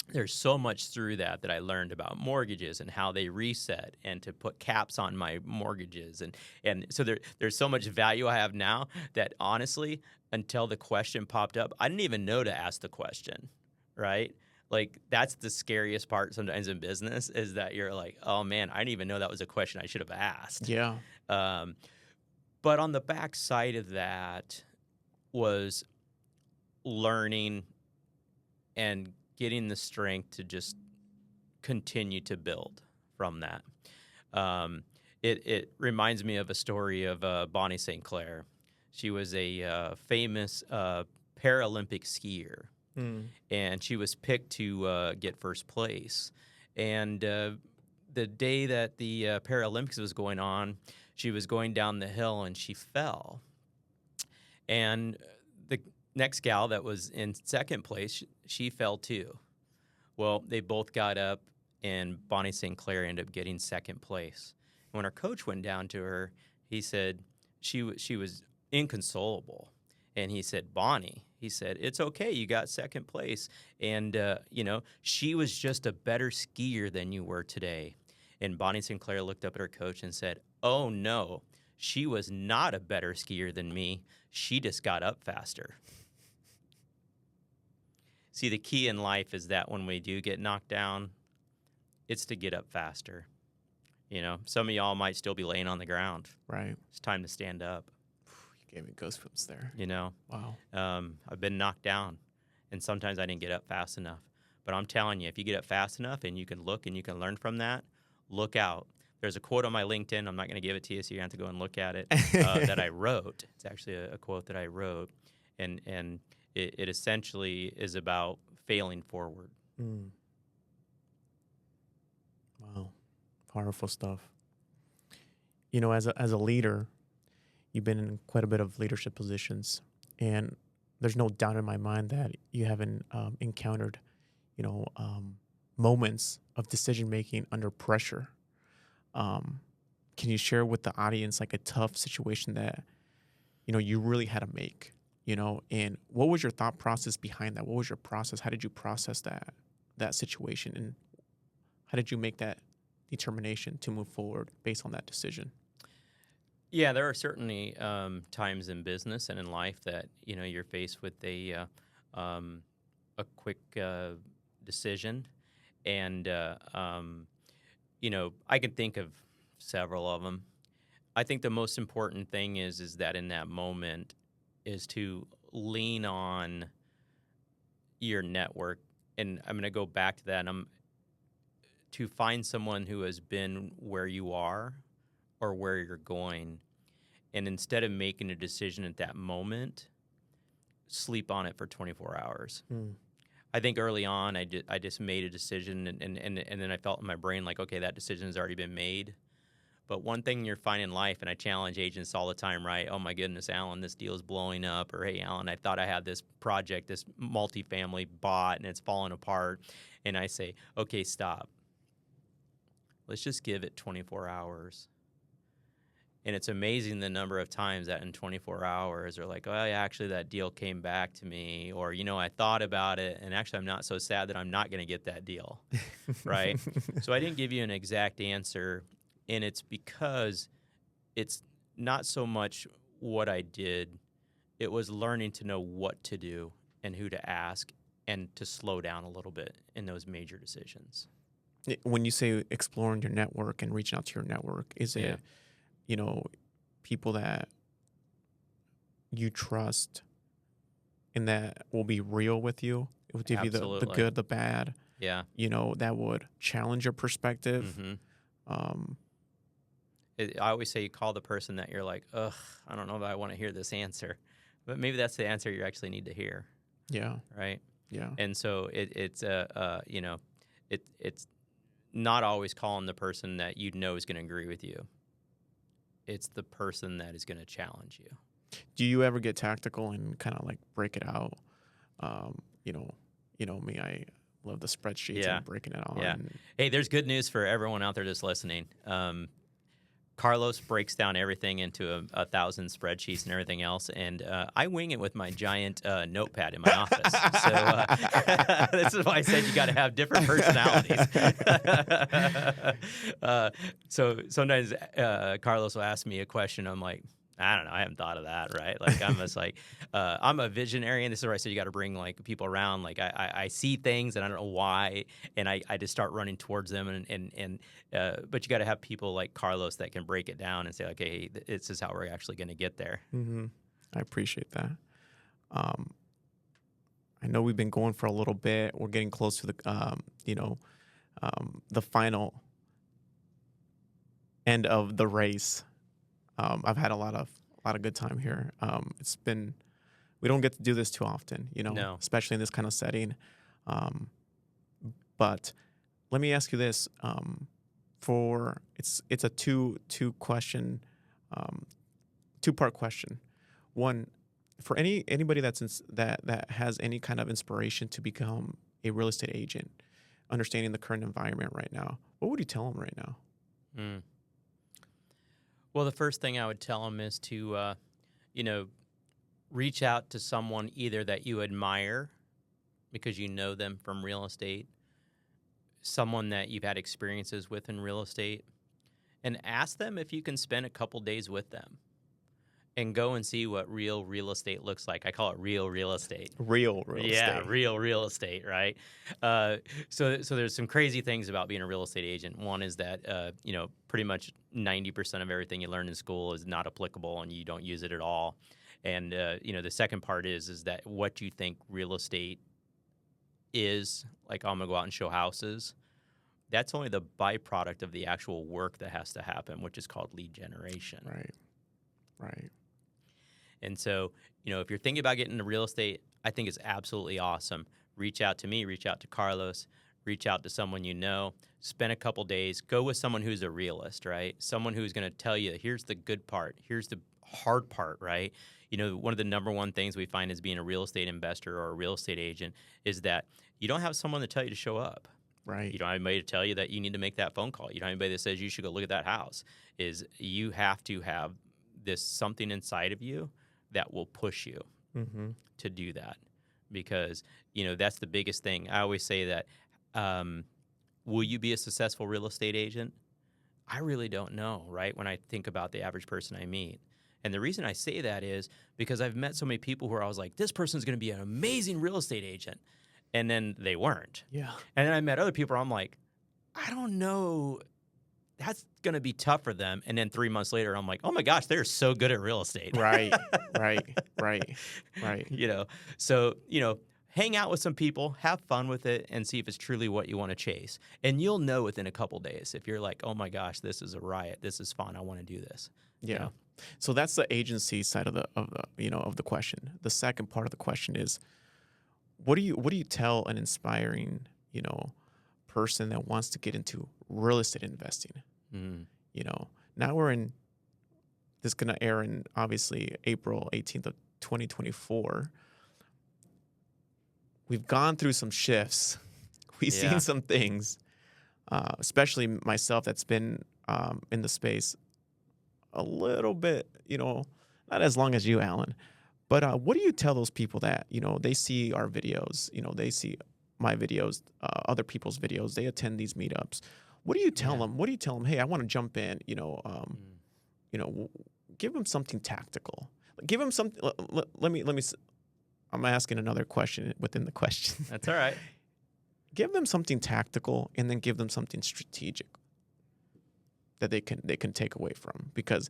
there's so much through that I learned about mortgages and how they reset and to put caps on my mortgages. And so there's so much value I have now that honestly, until the question popped up, I didn't even know to ask the question, right? Like, that's the scariest part sometimes in business, is that you're like, oh man, I didn't even know that was a question I should have asked. Yeah. But on the back side of that was learning and getting the strength to just continue to build from that. It reminds me of a story of Bonnie St. Clair. She was a famous Paralympic skier. And she was picked to get first place. And the day that the Paralympics was going on, she was going down the hill and she fell. And the next gal that was in second place, she fell too. Well, they both got up, and Bonnie St. Clair ended up getting second place. And when her coach went down to her, he said she was inconsolable. And he said, Bonnie, he said, it's okay. You got second place. And, she was just a better skier than you were today. And Bonnie Sinclair looked up at her coach and said, oh, no, she was not a better skier than me. She just got up faster. See, the key in life is that when we do get knocked down, it's to get up faster. Some of y'all might still be laying on the ground. Right. It's time to stand up. You gave me goosebumps there. Wow. Wow. I've been knocked down, and sometimes I didn't get up fast enough. But I'm telling you, if you get up fast enough and you can look and you can learn from that, look out. There's a quote on my LinkedIn. I'm not going to give it to you, so you have to go and look at it, that I wrote. It's actually a quote that I wrote, and it essentially is about failing forward. Mm. Wow. Powerful stuff. As a leader, you've been in quite a bit of leadership positions, and there's no doubt in my mind that you haven't encountered, moments of decision making under pressure. Can you share with the audience like a tough situation that you really had to make? And what was your thought process behind that? What was your process? How did you process that situation, and how did you make that determination to move forward based on that decision? Yeah, there are certainly times in business and in life that you're faced with a quick decision, and I can think of several of them. I think the most important thing is that in that moment is to lean on your network, and I'm going to go back to that. To find someone who has been where you are or where you're going, and instead of making a decision at that moment, sleep on it for 24 hours. I think early on, I just made a decision, and then I felt in my brain like, okay, that decision has already been made. But one thing you're finding in life, and I challenge agents all the time, right? Oh my goodness, Alan, this deal is blowing up. Or hey, Alan, I thought I had this project, this multifamily bought, and it's falling apart. And I say, okay, stop. Let's just give it 24 hours. And it's amazing the number of times that in 24 hours are like, oh, yeah, actually that deal came back to me. Or, I thought about it, and actually I'm not so sad that I'm not going to get that deal, right? So I didn't give you an exact answer, and it's because it's not so much what I did. It was learning to know what to do and who to ask and to slow down a little bit in those major decisions. When you say exploring your network and reaching out to your network, is it, people that you trust and that will be real with you? It will give you the good, the bad. Yeah. That would challenge your perspective. Mm-hmm. I always say you call the person that you're like, ugh, I don't know if I want to hear this answer. But maybe that's the answer you actually need to hear. Yeah. Right? Yeah. And so it's not always calling the person that is going to agree with you. It's the person that is going to challenge you. Do you ever get tactical and kind of like break it out? Me, I love the spreadsheets and breaking it all. Yeah. Hey, there's good news for everyone out there that's listening. Carlos breaks down everything into 1,000 spreadsheets and everything else, and I wing it with my giant notepad in my office. So this is why I said you got to have different personalities. So sometimes Carlos will ask me a question. I'm like, I don't know. I haven't thought of that, right? Like I'm just like, I'm a visionary, and this is where I said you got to bring like people around. Like I see things and I don't know why, and I just start running towards them, but you got to have people like Carlos that can break it down and say, okay, this is how we're actually going to get there. Mm-hmm. I appreciate that. I know we've been going for a little bit. We're getting close to the final end of the race. I've had a lot of good time here. We don't get to do this too often, No. especially in this kind of setting. But let me ask you this: it's a two-part question. One, for anybody that has any kind of inspiration to become a real estate agent, understanding the current environment right now, what would you tell them right now? Well, the first thing I would tell them is to, reach out to someone either that you admire because you know them from real estate, someone that you've had experiences with in real estate, and ask them if you can spend a couple days with them and go and see what real estate looks like. I call it real estate. Real estate. Yeah, real estate, right? So there's some crazy things about being a real estate agent. One is that, pretty much 90% of everything you learn in school is not applicable and you don't use it at all. And, the second part is that what you think real estate is, like, I'm going to go out and show houses, that's only the byproduct of the actual work that has to happen, which is called lead generation. Right. And so, if you're thinking about getting into real estate, I think it's absolutely awesome. Reach out to me, reach out to Carlos, reach out to someone you know, spend a couple days, go with someone who's a realist, right? Someone who's going to tell you, here's the good part, here's the hard part, right? One of the number one things we find as being a real estate investor or a real estate agent is that you don't have someone to tell you to show up. Right. You don't have anybody to tell you that you need to make that phone call. You don't have anybody that says you should go look at that house. You have to have this something inside of you that will push you to do that, because that's the biggest thing. I always say that, will you be a successful real estate agent? I really don't know, right? When I think about the average person I meet. And the reason I say that is because I've met so many people who I was like, this person's going to be an amazing real estate agent. And then they weren't. Yeah. And then I met other people where I'm like, I don't know, that's going to be tough for them. And then 3 months later, I'm like, oh my gosh, they're so good at real estate. Right. So, hang out with some people, have fun with it, and see if it's truly what you want to chase. And you'll know within a couple days if you're like, oh my gosh, this is a riot. This is fun. I want to do this. Yeah. So that's the agency side of the question. The second part of the question is, what do you tell an inspiring, person that wants to get into real estate investing? Now this is going to air in obviously April 18th of 2024. We've gone through some shifts. We've seen some things, especially myself that's been in the space a little bit, not as long as you, Alan. But what do you tell those people that, they see our videos, they see my videos, other people's videos, they attend these meetups. What do you tell them? What do you tell them? Hey, I want to jump in, give them something tactical. Give them something. Let me. I'm asking another question within the question. That's all right. Give them something tactical, and then give them something strategic that they can take away from, because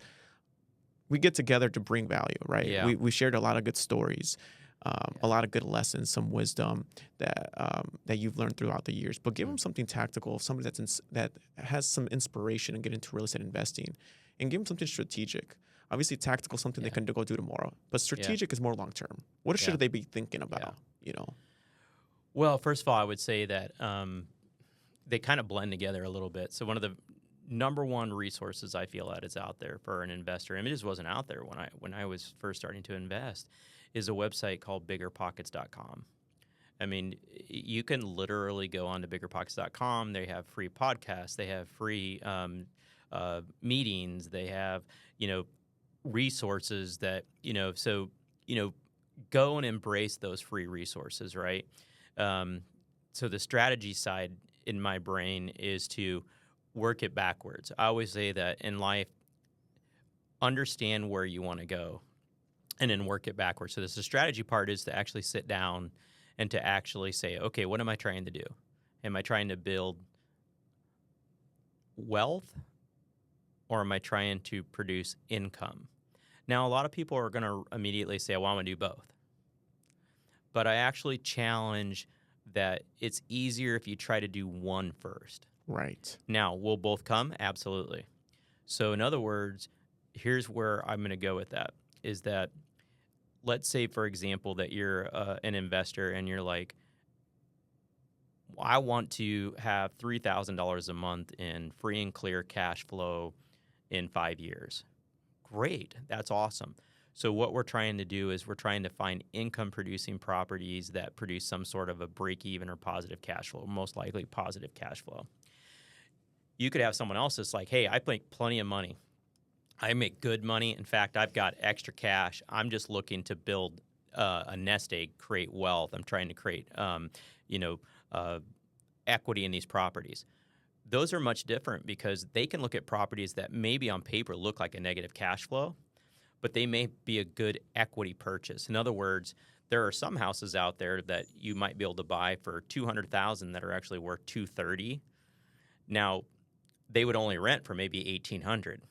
we get together to bring value, right? Yeah. We shared a lot of good stories, a lot of good lessons, some wisdom that you've learned throughout the years. But give them something tactical, somebody that has some inspiration and get into real estate investing, and give them something strategic. Obviously, tactical, something they can go do tomorrow, but strategic is more long term. What should they be thinking about? Well, first of all, I would say that they kind of blend together a little bit. So one of the number one resources I feel that is out there for an investor, and it just wasn't out there when I was first starting to invest, is a website called biggerpockets.com. I mean, you can literally go on to biggerpockets.com. They have free podcasts. They have free meetings. They have, resources that, go and embrace those free resources, right? So the strategy side in my brain is to work it backwards. I always say that in life, understand where you want to go and then work it backwards. So the strategy part is to actually sit down and to actually say, okay, what am I trying to do? Am I trying to build wealth, or am I trying to produce income? Now, a lot of people are going to immediately say, well, I want to do both. But I actually challenge that it's easier if you try to do one first. Right. Now, will both come? Absolutely. So in other words, here's where I'm going to go with that, is that let's say, for example, that you're an investor and you're like, I want to have $3,000 a month in free and clear cash flow in 5 years. Great. That's awesome. So what we're trying to do is we're trying to find income-producing properties that produce some sort of a break-even or positive cash flow, most likely positive cash flow. You could have someone else that's like, hey, I make plenty of money. I make good money. In fact, I've got extra cash. I'm just looking to build a nest egg, create wealth. I'm trying to create, you know, equity in these properties. Those are much different because they can look at properties that maybe on paper look like a negative cash flow, but they may be a good equity purchase. In other words, there are some houses out there that you might be able to buy for $200,000 that are actually worth $230,000. Now, they would only rent for maybe $1,800.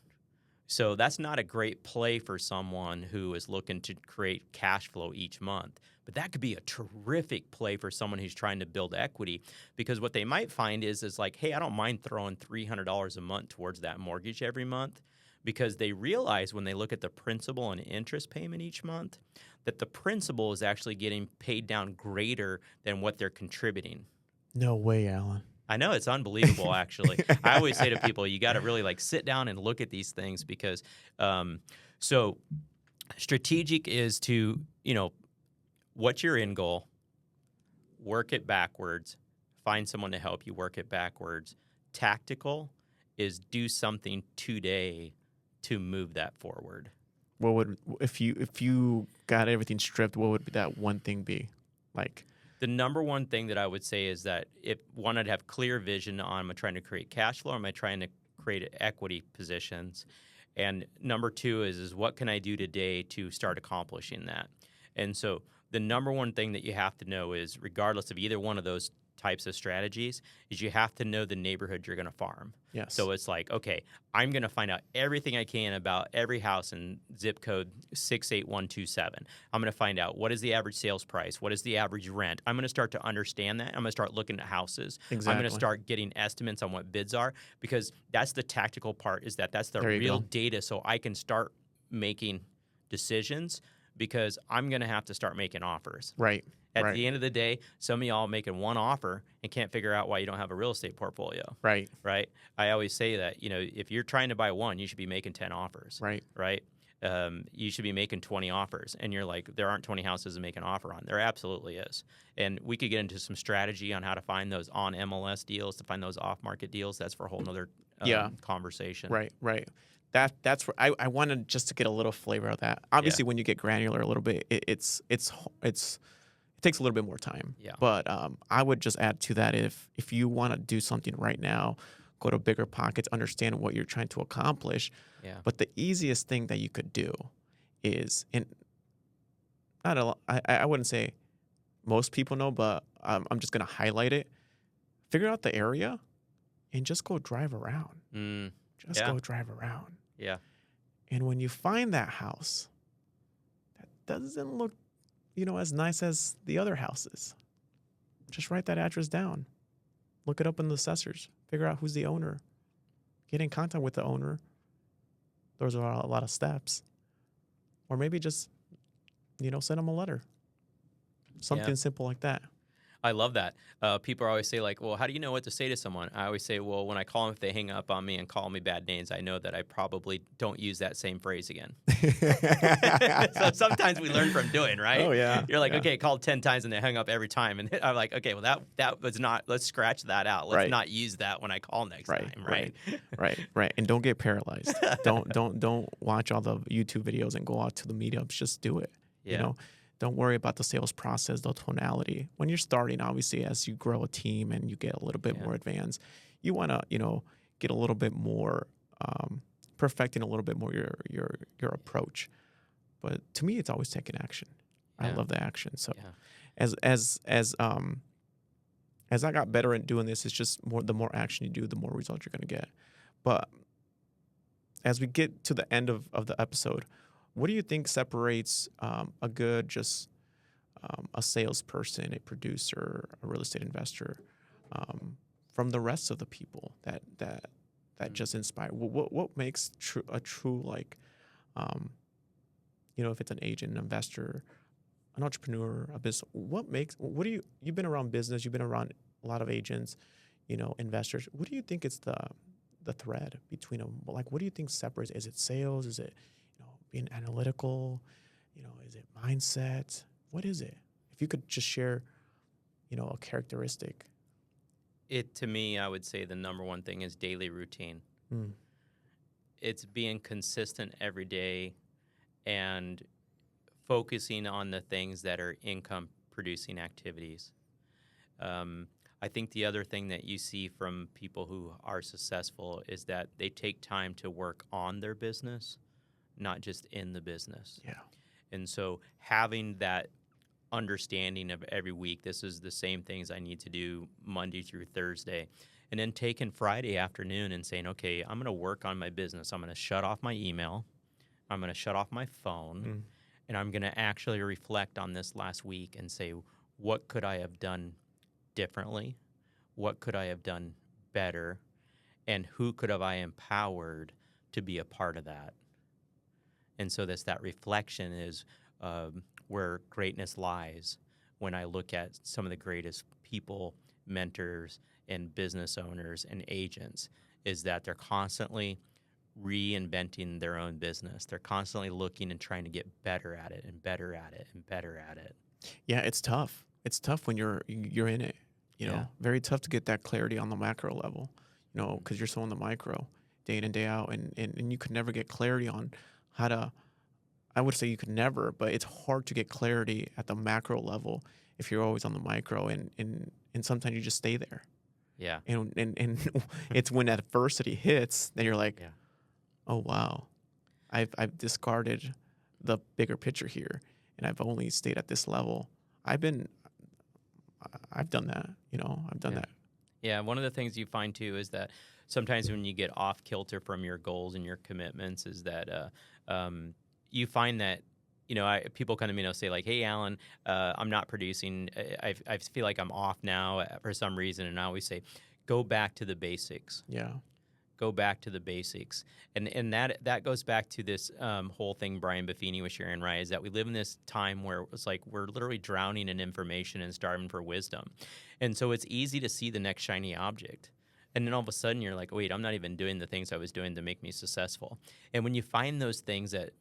So that's not a great play for someone who is looking to create cash flow each month. But that could be a terrific play for someone who's trying to build equity, because what they might find is like, hey, I don't mind throwing $300 a month towards that mortgage every month, because they realize when they look at the principal and interest payment each month that the principal is actually getting paid down greater than what they're contributing. No way, Alan. I know, it's unbelievable, actually. I always say to people, you got to really like sit down and look at these things, because so strategic is to, what's your end goal? Work it backwards. Find someone to help you work it backwards. Tactical is do something today to move that forward. What would, if you got everything stripped, what would that one thing be? Like, the number one thing that I would say is that if one, I'd have clear vision on, am I trying to create cash flow, or am I trying to create equity positions? And number two is what can I do today to start accomplishing that? And so the number one thing that you have to know is, regardless of either one of those types of strategies, is you have to know the neighborhood you're going to farm. yes. So it's like, okay, I'm going to find out everything I can about every house in zip code 68127. I'm going to find out what is the average sales price, what is the average rent. I'm going to start to understand that. I'm going to start looking at houses. Exactly. I'm going to start getting estimates on what bids are, because that's the tactical part, is that's the real data, so I can start making decisions, because I'm going to have to start making offers. Right. At the end of the day, some of y'all making one offer and can't figure out why you don't have a real estate portfolio. Right. Right. I always say that, if you're trying to buy one, you should be making 10 offers. Right. Right. You should be making 20 offers. And you're like, there aren't 20 houses to make an offer on. There absolutely is. And we could get into some strategy on how to find those on MLS deals, to find those off-market deals. That's for a whole nother conversation. Right. Right. That's where I wanted just to get a little flavor of that. Obviously, when you get granular a little bit, it takes a little bit more time. Yeah. But I would just add to that, if you want to do something right now, go to bigger pockets, understand what you're trying to accomplish. Yeah. But the easiest thing that you could do is, I wouldn't say most people know, but I'm just going to highlight it. Figure out the area and just go drive around. Go drive around. Yeah. And when you find that house that doesn't look, as nice as the other houses, just write that address down. Look it up in the assessors. Figure out who's the owner. Get in contact with the owner. Those are a lot of steps. Or maybe just, send them a letter. Something simple like that. I love that. People always say, like, well, how do you know what to say to someone? I always say, well, when I call them, if they hang up on me and call me bad names, I know that I probably don't use that same phrase again. So sometimes we learn from doing, right? Oh, yeah. You're like, okay, called 10 times and they hung up every time. And I'm like, okay, well, that was not, let's scratch that out. Let's not use that when I call next time, right? Right. And don't get paralyzed. Don't watch all the YouTube videos and go out to the meetups. Just do it. Don't worry about the sales process, the tonality. When you're starting, obviously, as you grow a team and you get a little bit more advanced, you want to, get a little bit more, perfecting a little bit more your approach. But to me, it's always taking action. I love the action. So as I got better at doing this, it's just the more action you do, the more results you're going to get. But as we get to the end of the episode, what do you think separates a good, just a salesperson, a producer, a real estate investor from the rest of the people that just inspire? What makes a true, like, if it's an agent, an investor, an entrepreneur, a business? You've been around business, you've been around a lot of agents, investors. What do you think is the thread between them? Like, what do you think separates? Is it sales? Is it being analytical? Is it mindset? What is it? If you could just share, a characteristic. To me, I would say the number one thing is daily routine. it's being consistent every day and focusing on the things that are income producing activities. I think the other thing that you see from people who are successful is that they take time to work on their business, not just in the business. Yeah. And so having that understanding of every week, this is the same things I need to do Monday through Thursday, and then taking Friday afternoon and saying, okay, I'm going to work on my business. I'm going to shut off my email. I'm going to shut off my phone, and I'm going to actually reflect on this last week and say, what could I have done differently? What could I have done better? And who could have I empowered to be a part of that? And so that reflection is where greatness lies when I look at some of the greatest people, mentors, and business owners and agents, is that they're constantly reinventing their own business. They're constantly looking and trying to get better at it and better at it and better at it. Yeah, it's tough. It's tough when you're in it. You know, very tough to get that clarity on the macro level, you know, because you're so in the micro day in and day out. And you could never get clarity on how to, I would say you could never, but it's hard to get clarity at the macro level if you're always on the micro. And sometimes you just stay there. Yeah. And it's when adversity hits, then you're like, oh, wow, I've discarded the bigger picture here, and I've only stayed at this level. I've done that, you know, I've done that. Yeah, one of the things you find too is that sometimes when you get off kilter from your goals and your commitments is that you find that, you know, people come to me and they'll say like, hey, Alan, I'm not producing. I feel like I'm off now for some reason. And I always say, go back to the basics. Yeah. Go back to the basics. And that goes back to this whole thing Brian Buffini was sharing, right, is that we live in this time where it's like we're literally drowning in information and starving for wisdom. And so it's easy to see the next shiny object. And then all of a sudden you're like, wait, I'm not even doing the things I was doing to make me successful. And when you find those things that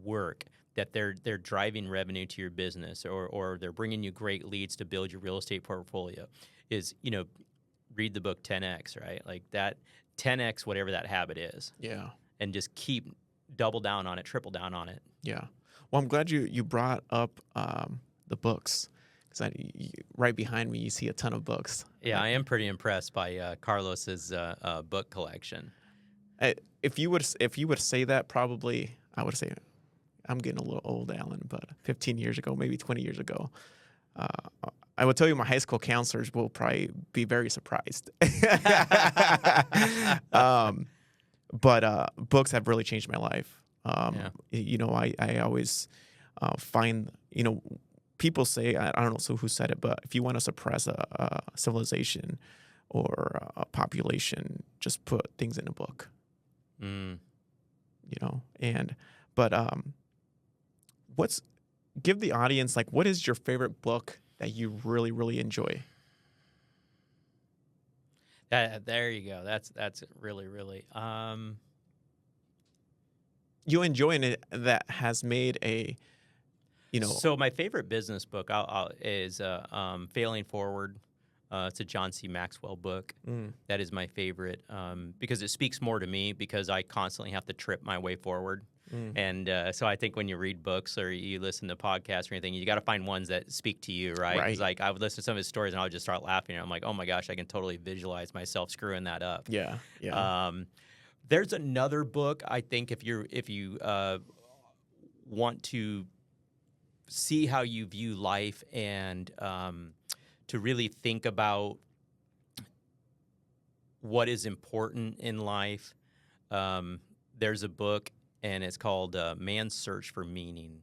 work, that they're driving revenue to your business or they're bringing you great leads to build your real estate portfolio, is, you know, read the book 10X, right? Like that 10X, whatever that habit is. Yeah. And just keep double down on it, triple down on it. Yeah. Well, I'm glad you brought up the books, because right behind me you see a ton of books. Yeah, I am pretty impressed by Carlos's book collection. If you would say that, probably I would say I'm getting a little old, Alan, but 15 years ago, maybe 20 years ago, I would tell you my high school counselors will probably be very surprised. But books have really changed my life. You know, I always find, you know, people say, I don't know so who said it, but if you want to suppress a civilization or a population, just put things in a book. You know, but give the audience, like, what is your favorite book that you really, really enjoy? There you go. That's really, really. You enjoying it that has made a, you know. So my favorite business book is Failing Forward. It's a John C. Maxwell book. That is my favorite because it speaks more to me, because I constantly have to trip my way forward. And so I think when you read books or you listen to podcasts or anything, you got to find ones that speak to you, right? Because like I would listen to some of his stories and I would just start laughing. And I'm like, oh my gosh, I can totally visualize myself screwing that up. Yeah. There's another book, I think, if you want to see how you view life and to really think about what is important in life, there's a book, and it's called Man's Search for Meaning.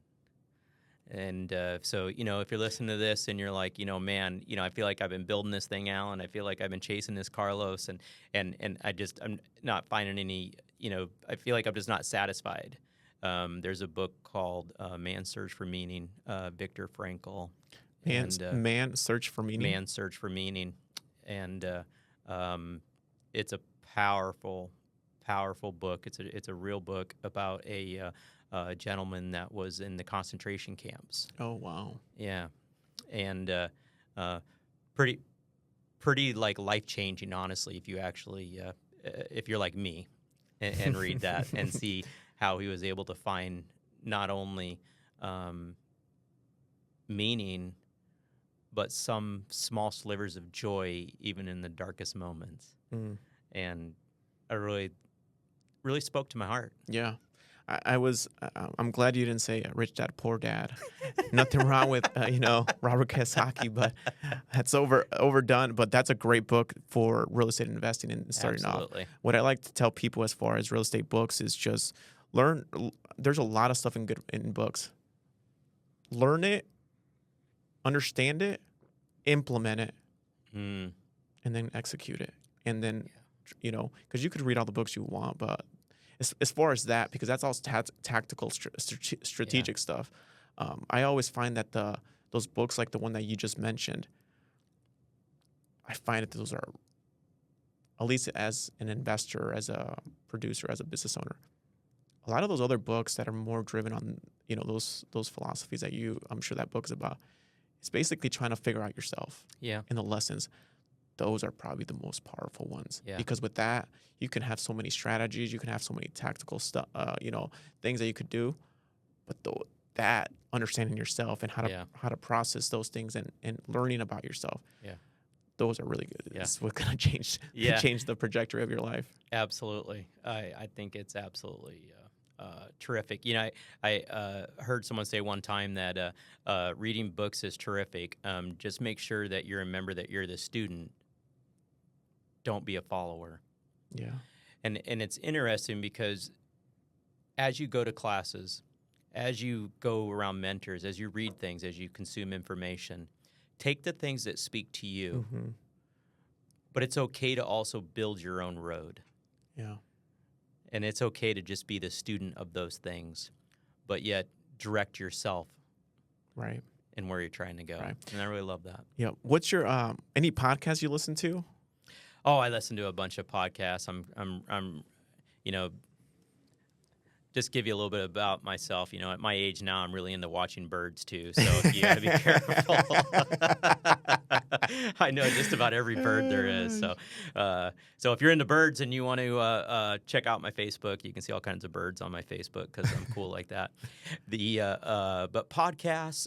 And so, you know, if you're listening to this and you're like, you know, man, you know, I feel like I've been building this thing, Alan. I feel like I've been chasing this Carlos, and I'm not finding any, you know, I feel like I'm just not satisfied. There's a book called Man's Search for Meaning, Viktor Frankl. Man's Search for Meaning? Man's Search for Meaning. And it's a powerful book. It's a real book about a gentleman that was in the concentration camps. Oh, wow. Yeah. And pretty like life-changing, honestly, if you actually if you're like me. and read that and see how he was able to find not only meaning, but some small slivers of joy even in the darkest moments. Mm. And I really spoke to my heart. Yeah. I'm glad you didn't say Rich Dad, Poor Dad. Nothing wrong with, Robert Kiyosaki, but that's overdone. But that's a great book for real estate investing and starting Absolutely. off. What I like to tell people as far as real estate books is just learn. There's a lot of stuff in books. Learn it, understand it, implement it, and then execute it. And then, because you could read all the books you want, but as far as that, because that's all tactical, strategic stuff. I always find that those books, like the one that you just mentioned, I find that those are, at least as an investor, as a producer, as a business owner, a lot of those other books that are more driven on those philosophies that I'm sure that book is about. It's basically trying to figure out yourself. Yeah. And the lessons. Those are probably the most powerful ones. Yeah. Because with that, you can have so many strategies, you can have so many tactical stuff, things that you could do. But that understanding yourself and how to process those things and learning about yourself. Yeah. Those are really good. Yeah. It's what's going to change the trajectory of your life. Absolutely. I think it's absolutely terrific. I heard someone say one time that reading books is terrific. Just make sure that you remember that you're the student. Don't be a follower. Yeah. And it's interesting because as you go to classes, as you go around mentors, as you read things, as you consume information, take the things that speak to you. Mm-hmm. But it's okay to also build your own road. Yeah. And it's okay to just be the student of those things, but yet direct yourself right in where you're trying to go. Right. And I really love that. Yeah. What's your any podcasts you listen to? Oh, I listen to a bunch of podcasts. I'm just give you a little bit about myself. At my age now, I'm really into watching birds too. So you got to be careful. I know just about every bird there is. So if you're into birds and you want to check out my Facebook, you can see all kinds of birds on my Facebook because I'm cool like that. But podcasts,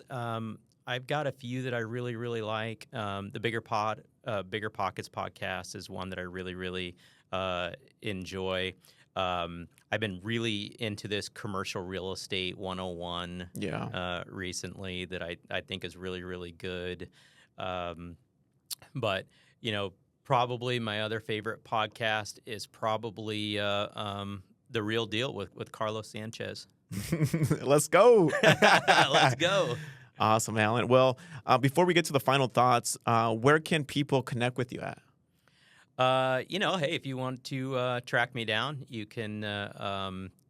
I've got a few that I really, really like. The Bigger Pockets podcast is one that I really, really enjoy. I've been really into this commercial real estate 101 recently that I think is really, really good. But, probably my other favorite podcast is probably The Real Deal with Carlos Sanchez. Let's go. Let's go. Awesome, Alan. Well, before we get to the final thoughts, where can people connect with you at? Hey, if you want to track me down, you can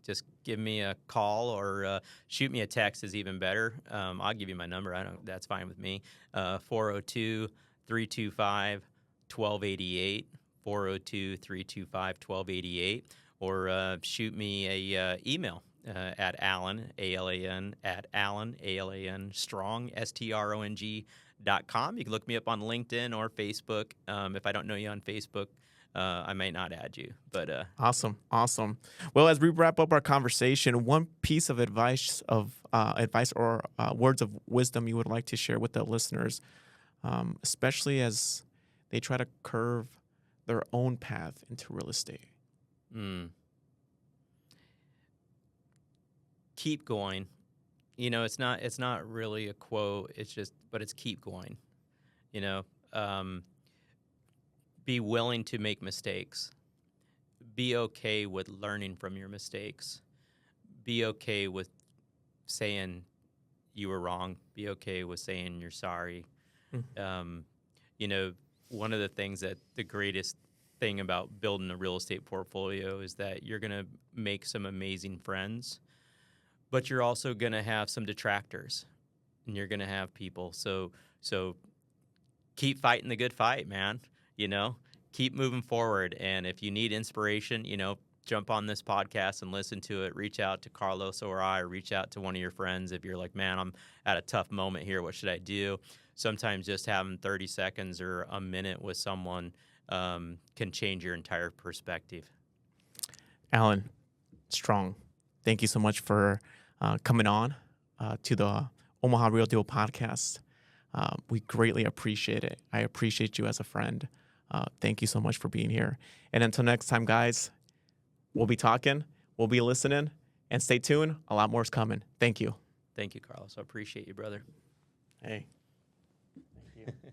just give me a call or shoot me a text is even better. I'll give you my number. That's fine with me. 402-325-1288, 402-325-1288, or shoot me a email at Alan, ALAN, at Alan, ALAN, Strong, STRONG.com. You can look me up on LinkedIn or Facebook. If I don't know you on Facebook, I might not add you. But Awesome. Well, as we wrap up our conversation, one piece of advice or words of wisdom you would like to share with the listeners, especially as they try to curve their own path into real estate. Keep going. It's not really a quote. But it's keep going. Be willing to make mistakes. Be okay with learning from your mistakes. Be okay with saying you were wrong. Be okay with saying you're sorry. Mm-hmm. One of the things that the greatest thing about building a real estate portfolio is that you're going to make some amazing friends, but you're also going to have some detractors, and you're going to have people. So keep fighting the good fight, man. Keep moving forward. And if you need inspiration, jump on this podcast and listen to it. Reach out to Carlos or reach out to one of your friends. If you're like, man, I'm at a tough moment here, what should I do? Sometimes just having 30 seconds or a minute with someone can change your entire perspective. Alan Strong, thank you so much for coming on to the Omaha Real Deal Podcast. We greatly appreciate it. I appreciate you as a friend. Thank you so much for being here. And until next time, guys, we'll be talking, we'll be listening, and stay tuned. A lot more is coming. Thank you. Thank you, Carlos. I appreciate you, brother. Hey. Thank you.